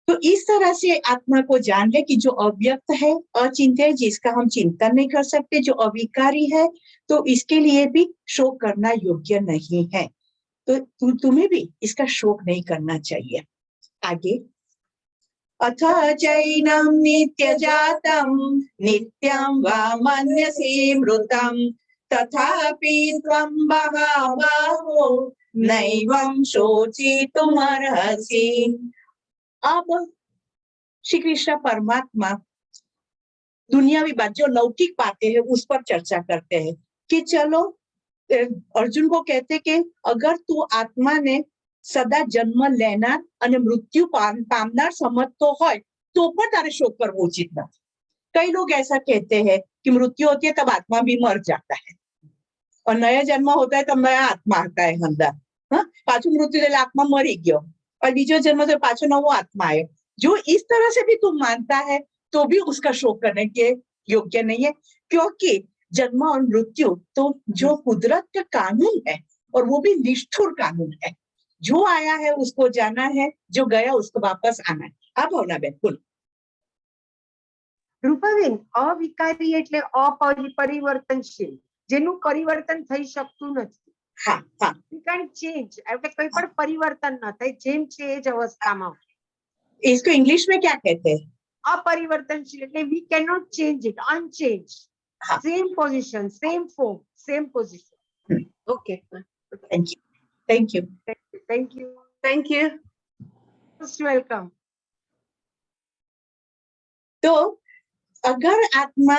तो इस तरह से आत्मा को जान ले कि जो अव्यक्त है, अचिंत्य है, जिसका हम चिंतन नहीं कर सकते, जो अविकारी है, तो इसके लिए भी शोक करना योग्य नहीं है। तो तुम्हें भी इसका शोक नहीं करना चाहिए। आगे, अथ चैनं नित्यजातं नित्यं वा मन्यसे मृतं तथापि त्वं महाबाहो नैवं शोचितुमर्हसि। अब श्री कृष्ण परमात्मा दुनियावी बात, जो लौकिक बातें हैं उस पर चर्चा करते हैं कि चलो, अर्जुन को कहते कि अगर तू आत्मा ने सदा जन्म लेना અને मृत्यु पामनार समझतो હોય तो पर तारे शोक करवो उचित નથી। कई लोग ऐसा कहते हैं कि मृत्यु होती है तब आत्मा भी मर जाता है और नया जन्म होता है तब नया आत्मा आता है अंदर। हाँ, पाछू मृत्यु એટલે આત્મા મરી ગયો, और बीजो जन्म से पाछो नवो आत्मा आयो। जो इस तरह से भी तुम मानता है तो भी उसका शोक करने के योग्य नहीं है, क्योंकि जन्म और मृत्यु तो जो कुदरत का कानून है, और वो भी निष्ठुर कानून है। जो आया है उसको जाना है, जो गया उसको वापस आना है। अब होना बिल्कुल રૂપાબેન, અવિકારી એટલે અપરિવર્તનશીલ, જેનું પરિવર્તન થઈ શકતું નથી. हाँ हाँ We can't change. એટલે કોઈ પણ પરિવર્તન ન થાય, જેમ છે એ જ અવસ્થામાં. इसको इंग्लिश में क्या कहते हैं? અપરિવર્તનશીલ એટલે we cannot change it, unchanged. हाँ. Same position, same form, same position. Okay. Thank you, thank you, Thank you. Thank you. Most welcome. तो अगर आत्मा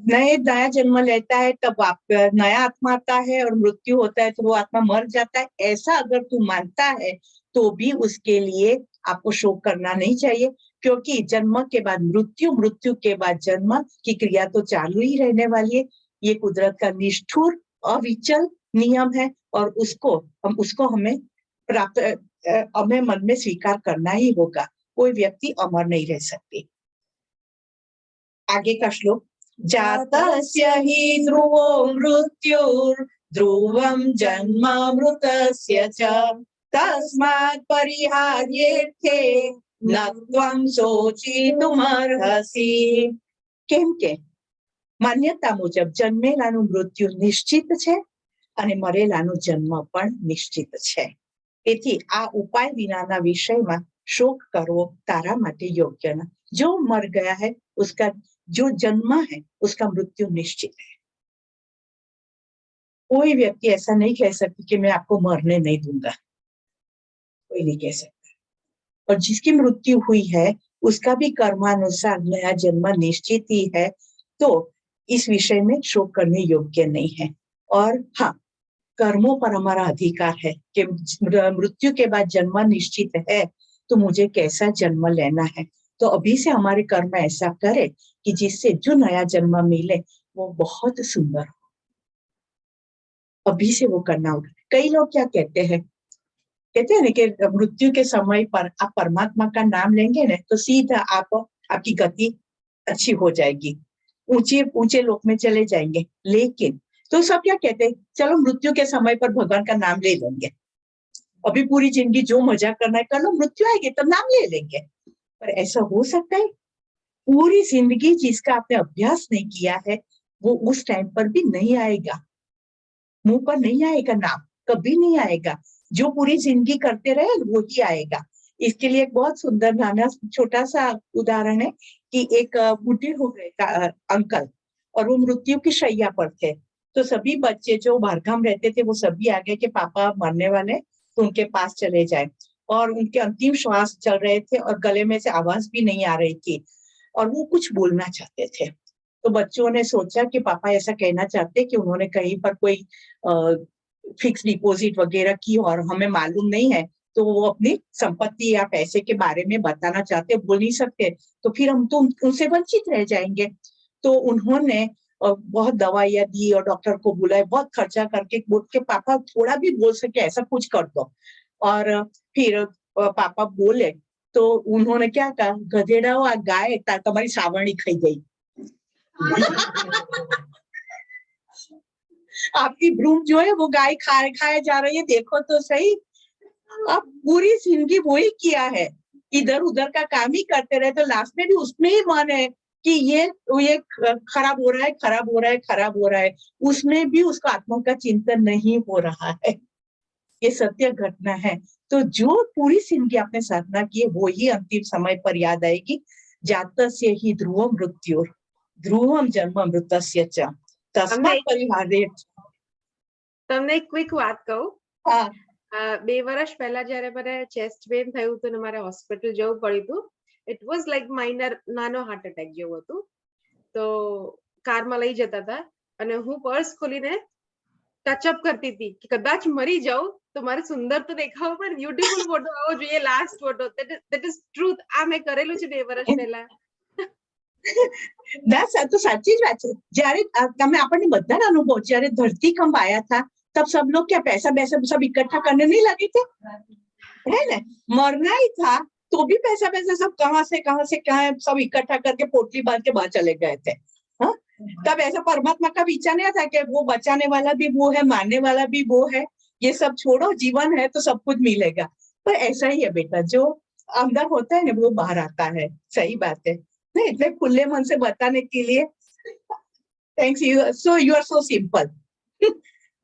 नया जन्म लेता है तब आप नया आत्मा आता है, और मृत्यु होता है तो वो आत्मा मर जाता है, ऐसा अगर तू मानता है तो भी उसके लिए आपको शोक करना नहीं चाहिए, क्योंकि जन्म के बाद मृत्यु, मृत्यु के बाद जन्म की क्रिया तो चालू ही रहने वाली है। ये कुदरत का निष्ठुर अविचल नियम है, और उसको हमें मन में स्वीकार करना ही होगा। कोई व्यक्ति अमर नहीं रह सकती। आगे का श्लोक, जातस्य हि ध्रुवो मृत्युर् ध्रुवं जन्मामृतस्य च तस्मात् परिहार्येऽर्थे न त्वं शोचितुमर्हसि। કેમ કે માન્યતા મુજબ જન્મેલાનું મૃત્યુ નિશ્ચિત છે અને મરેલાનો જન્મ પણ નિશ્ચિત છે। તેથી આ ઉપાય વિનાના વિષયમાં शोक करવો तारा माटे योग्य न। जो मर गया है उसका जो जन्म है उसका मृत्यु निश्चित है। कोई व्यक्ति ऐसा नहीं कह सकती कि मैं आपको मरने नहीं दूंगा, कोई नहीं कह सकता। और जिसकी मृत्यु हुई है उसका भी कर्मानुसार नया जन्म निश्चित ही है, तो इस विषय में शोक करने योग्य नहीं है। और हाँ, कर्मों पर हमारा अधिकार है कि मृत्यु के बाद जन्म निश्चित है तो मुझे कैसा जन्म लेना है। तो अभी से हमारे कर्म ऐसा करे कि जिससे जो नया जन्म मिले वो बहुत सुंदर हो। अभी से वो करना होगा। कई लोग क्या कहते हैं ना कि मृत्यु के समय पर आप परमात्मा का नाम लेंगे ना तो सीधा आपकी गति अच्छी हो जाएगी, ऊंचे ऊंचे लोक में चले जाएंगे। लेकिन तो सब क्या कहते हैं, चलो मृत्यु के समय पर भगवान का नाम ले लेंगे, अभी पूरी जिंदगी जो मजा करना है कर लो, मृत्यु आएगी तब नाम ले लेंगे। पर ऐसा हो सकता है? पूरी जिंदगी जिसका आपने अभ्यास नहीं किया है वो उस टाइम पर भी नहीं आएगा, मुंह पर नहीं आएगा, नाम कभी नहीं आएगा। जो पूरी जिंदगी करते रहे वो ही आएगा। इसके लिए एक बहुत सुंदर नाना छोटा सा उदाहरण है कि एक बूढ़े हो गए अंकल और वो मृत्यु की शैया पर थे। तो सभी बच्चे जो बाहरगाम रहते थे वो सभी आ गए कि पापा मरने वाले, तो उनके पास चले जाए। और उनके अंतिम श्वास चल रहे थे और गले में से आवाज भी नहीं आ रही थी और वो कुछ बोलना चाहते थे। तो बच्चों ने सोचा कि पापा ऐसा कहना चाहते कि उन्होंने कहीं पर कोई फिक्स डिपॉजिट वगैरह की और हमें मालूम नहीं है, तो वो अपनी संपत्ति या पैसे के बारे में बताना चाहते, बोल नहीं सकते, तो फिर हम तो उनसे वंचित रह जाएंगे। तो उन्होंने बहुत दवाइयां दी और डॉक्टर को बुलाए, बहुत खर्चा करके बोल के पापा थोड़ा भी बोल सके ऐसा कुछ कर दो। और फिर पापा बोले तो उन्होंने क्या कहा, गधेड़ा हुआ गाय तुम्हारी सावरणी खाई गई। आपकी भ्रूण जो है वो गाय खाए जा रही है, देखो तो सही। अब पूरी जिंदगी वही किया है, इधर उधर का काम ही करते रहे, तो लास्ट में भी उसमें ही मन है कि ये खराब हो रहा है, खराब हो रहा है, खराब हो रहा है। उसमें भी उसका आत्मा का चिंतन नहीं हो रहा है। ये सत्य घटना है। तो जो पूरी जिंदगी आपने साधना की है वो ही अंतिम समय पर याद आएगी। जातस्य हि ध्रुवम मृत्यु ध्रुवम जन्म मृतस्य च तस्मात् परिहार्येत्। તમને એક ક્વિક વાત કહું, હા 2 વર્ષ પહેલા જયારે મને ચેસ્ટ પેઇન થયું હતું ને મારે હોસ્પિટલ જવું પડ્યું હતું, ઇટ વોઝ લાઈક માઇનર, નાનો હાર્ટ એટેક જેવું હતું। તો કારમાં લઈ જતા હતા અને હું પર્સ ખોલીને ટચઅપ કરતી હતી કે કદાચ મરી જાઉં તો મારે સુંદર તો દેખાવું પણ બ્યુટીફુલ ફોટો આવવો જોઈએ, last photo. That is truth. આ મેં કરેલું છે 2 વર્ષ પહેલા। तो साची ज बात है। जયારે તમે આપણને બધાના અનુભવ, જયારે ધરતીકંપ આયા था तब सब लोग क्या पैसा सब इकट्ठा करने नहीं लगे थे? है ना, मरना ही था तो भी पैसा पैसा सब कहाँ से कहाँ सब इकट्ठा करके पोटली बांध के बाहर चले गए थे। हाँ, तब ऐसा परमात्मा का विचार नहीं था कि वो बचाने वाला भी वो है, मारने वाला भी वो है, ये सब छोड़ो, जीवन है तो सब कुछ मिलेगा। पर ऐसा ही है बेटा, जो अंदर होता है ना वो बाहर आता है। सही बात है, नहीं इतने खुले मन से बताने के लिए thanks you. So you are so simple.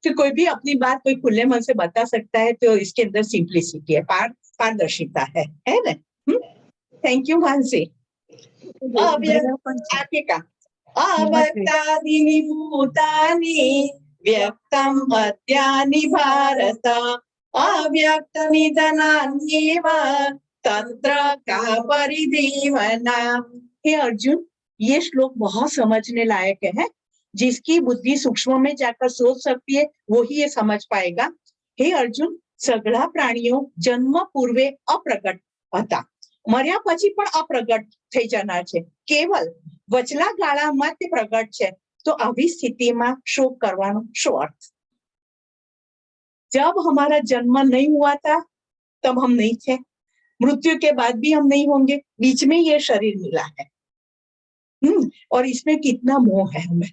तो कोई भी अपनी बात कोई खुले मन से बता सकता है, तो इसके अंदर सिंप्लिसिटी है, पारदर्शिता है ना। Thank you Mansi. आगे का अव्यक्तादीनि भूतानि व्यक्तम अद्यानि भारत अव्यक्तनिधनान्येव तत्र का परिदेवना। हे अर्जुन, ये श्लोक बहुत समझने लायक है। जिसकी बुद्धि सूक्ष्म में जाकर सोच सकती है वो ही ये समझ पाएगा। हे अर्जुन, सगळा प्राणियों जन्म पूर्वे अप्रकट હતા, મર્યા પછી પણ અપ્રગટ થઈ જનાર છે, કેવલ વચલા ગાળામાં તે પ્રગટ છે, તો આવી સ્થિતિમાં શોક કરવાનો શો अर्थ? जब हमारा जन्म नहीं हुआ था तब हम नहीं थे, मृत्यु के बाद भी हम नहीं होंगे, बीच में ये शरीर मिला है। और इसमें कितना मोह है, हमें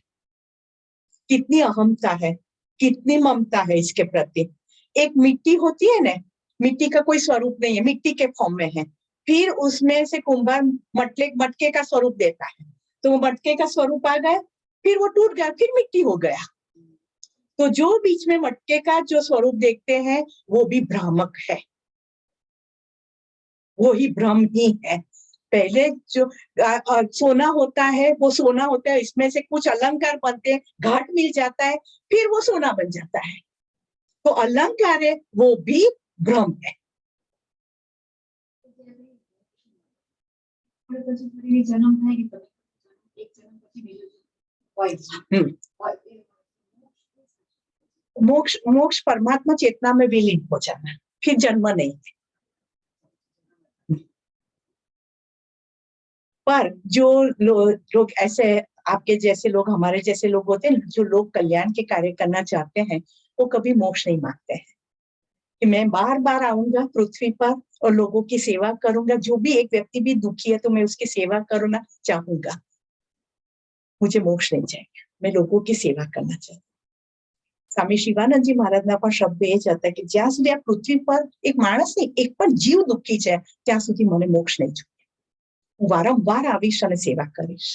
कितनी अहमता है, कितनी ममता है इसके प्रति। एक मिट्टी होती है ना, मिट्टी का कोई स्वरूप नहीं है, मिट्टी के फॉर्म में है, फिर उसमें से कुंभार मटके का स्वरूप देता है, तो वो मटके का स्वरूप आ गया, फिर वो टूट गया, फिर मिट्टी हो गया। तो जो बीच में मटके का जो स्वरूप देखते हैं वो भी भ्रामक है, वो ही भ्रम ही है। पहले जो सोना होता है वो सोना होता है, इसमें से कुछ अलंकार बनते हैं, घाट मिल जाता है, फिर वो सोना बन जाता है। तो अलंकार है वो भी भ्रम है। मोक्ष मोक्ष परमात्मा चेतना में विलीन हो जाना, फिर जन्म नहीं है। पर जो लोग ऐसे आपके जैसे लोग, हमारे जैसे लोग होते हैं, जो लोग कल्याण के कार्य करना चाहते हैं, वो कभी मोक्ष नहीं मांगते हैं कि मैं बार बार आऊंगा पृथ्वी पर और लोगों की सेवा करूंगा, जो भी एक व्यक्ति भी दुखी है तो मैं उसकी सेवा करना चाहूंगा, मुझे मोक्ष नहीं चाहिए, मैं लोगों की सेवा करना चाहता हूँ। स्वामी शिवानंदजी महाराजना પણ શબ્દ એ જ હતા કે જ્યાં સુધી આ પૃથ્વી પર એક માણસ નહીં, એક પણ જીવ દુઃખી છે ત્યાં સુધી મને મોક્ષ નહીં જોઈએ, હું વારંવાર આવીશ અને સેવા કરીશ।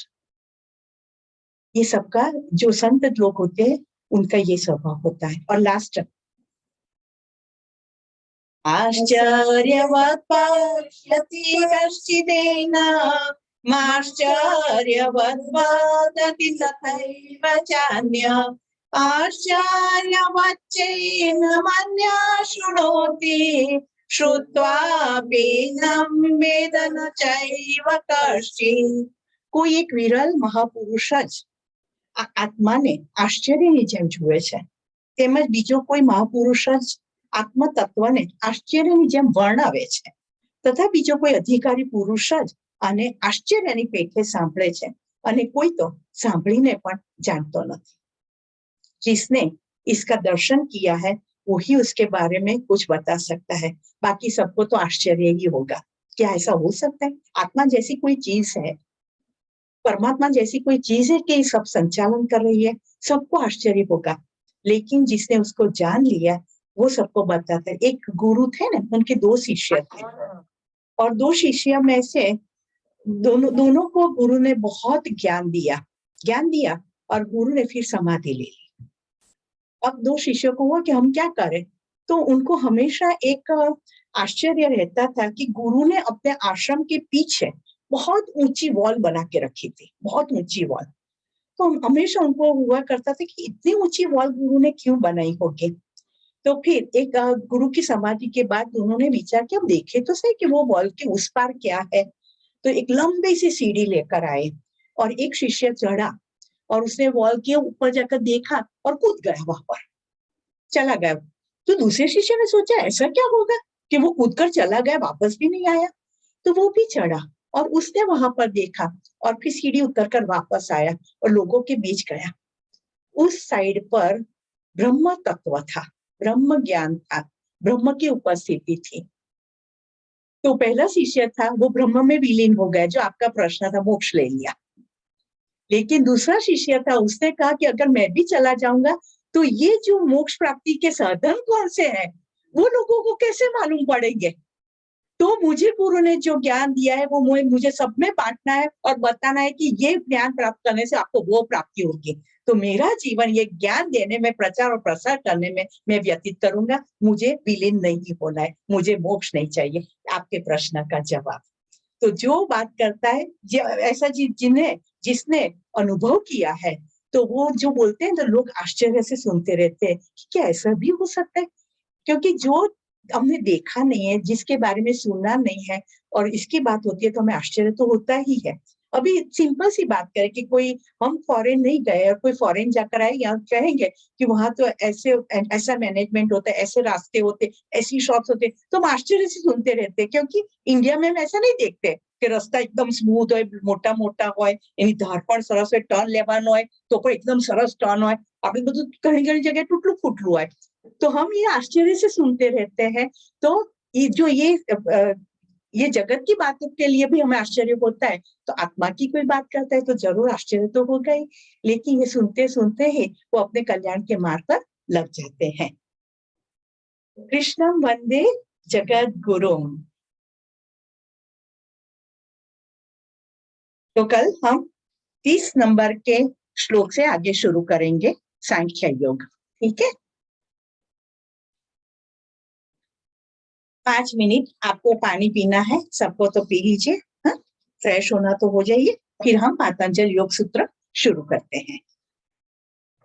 ये सबका जो संत लोग होते हैं उनका ये स्वभाव होता है। और लास्ट, आश्चर्यवत् पश्यति कश्चिदेनामाश्चर्यवत् वदति तथैव चान्य आश्चर्यवच्चैनमन्यः शृणोति श्रुत्वापीनं वेद न चैव कश्चित्। कोई एक विरल महापुरुष ज આ આત્માને આશ્ચર્યની જેમ જુએ છે, તેમજ બીજો કોઈ મહાપુરુષ જ આત્મ તત્વને આશ્ચર્યની જેમ વર્ણવે છે, તથા બીજો કોઈ અધિકારી પુરુષ જ આને આશ્ચર્યની પેઠે સાંભળે છે, અને કોઈ તો સાંભળીને પણ જાણતો નથી। जिसने इसका दर्शन किया है वही उसके बारे में कुछ बता सकता है, बाकी सबको तो आश्चर्य ही होगा। क्या ऐसा हो सकता है? आत्मा जैसी कोई चीज है, परमात्मा जैसी कोई चीज है कि सब संचालन कर रही है, सबको आश्चर्य होगा। लेकिन जिसने उसको जान लिया वो सबको बताता है। एक गुरु थे ना, उनके 2 शिष्य थे, और 2 शिष्य में से दोनों को गुरु ने बहुत ज्ञान दिया और गुरु ने फिर समाधि ले ली। अब 2 शिष्यों को हुआ कि हम क्या करें, तो उनको हमेशा एक आश्चर्य रहता था कि गुरु ने अपने आश्रम के पीछे बहुत ऊंची वॉल बना के रखी थी, बहुत ऊंची वॉल। तो हमेशा उनको हुआ करता था कि इतनी ऊंची वॉल गुरु ने क्यों बनाई होगी। तो फिर एक गुरु की समाधि के बाद उन्होंने विचार किया, देखे तो सही कि वो वॉल के उस पार क्या है। तो एक लंबी सी सीढ़ी लेकर आए और एक शिष्य चढ़ा और उसने वॉल के ऊपर जाकर देखा और कूद गया, वहां पर चला गया। तो दूसरे शिष्य ने सोचा ऐसा क्या होगा कि वो कूदकर चला गया, वापस भी नहीं आया। तो वो भी चढ़ा और उसने वहां पर देखा और फिर सीढ़ी उतरकर वापस आया और लोगों के बीच गया। उस साइड पर ब्रह्म तत्व था, ब्रह्म ज्ञान था, ब्रह्म की उपस्थिति थी। तो पहला शिष्य था वो ब्रह्म में विलीन हो गया, जो आपका प्रश्न था, मोक्ष ले लिया। लेकिन दूसरा शिष्य था, उसने कहा कि अगर मैं भी चला जाऊंगा तो ये जो मोक्ष प्राप्ति के साधन कौन से हैं वो लोगों को कैसे मालूम पड़ेंगे। तो मुझे गुरु ने जो ज्ञान दिया है वो मुझे सब में बांटना है और बताना है कि ये ज्ञान प्राप्त करने से आपको वो प्राप्ति होगी। तो मेरा जीवन ये ज्ञान देने में, प्रचार और प्रसार करने में मैं व्यतीत करूंगा। मुझे विलीन नहीं होना है, मुझे मोक्ष नहीं चाहिए। आपके प्रश्न का जवाब। तो जो बात करता है ऐसा जिसने अनुभव किया है, तो वो जो बोलते हैं तो लोग आश्चर्य से सुनते रहते हैं कि क्या ऐसा भी हो सकता है। क्योंकि जो हमने देखा नहीं है, जिसके बारे में सुना नहीं है, और इसकी बात होती है तो हमें आश्चर्य तो होता ही है। अभी सिंपल सी बात करें कि कोई, हम फॉरेन नहीं गए और कोई फॉरेन जाकर आए, यहाँ कहेंगे कि वहां तो ऐसा मैनेजमेंट होता है, ऐसे रास्ते होते, ऐसी शॉप्स होते, तो हम आश्चर्य से सुनते रहते हैं। क्योंकि इंडिया में हम ऐसा नहीं देखते कि रस्ता एकदम स्मूथ हो, मोटा मोटा हो, धार पण सरस हो, टर्न लेवानो है तो कोई एकदम सरस टर्न हो, આપણે બધું ઘણી ઘણી જગ્યાએ તૂટલું ફૂટલું હોય। तो हम ये आश्चर्य से सुनते रहते हैं। तो ये जगत की बातों के लिए भी हमें आश्चर्य होता है, तो आत्मा की कोई बात करता है तो जरूर आश्चर्य तो होगा ही। लेकिन ये सुनते सुनते ही वो अपने कल्याण के मार्ग पर लग जाते हैं। कृष्णम वंदे जगत गुरुम। तो कल हम 30 नंबर के श्लोक से आगे शुरू करेंगे सांख्य योग। ठीक है, 5 मिनट आपको पानी पीना है, सबको तो पी लीजिए, फ्रेश होना तो हो जाइए, फिर हम पातंजल योग सूत्र शुरू करते हैं।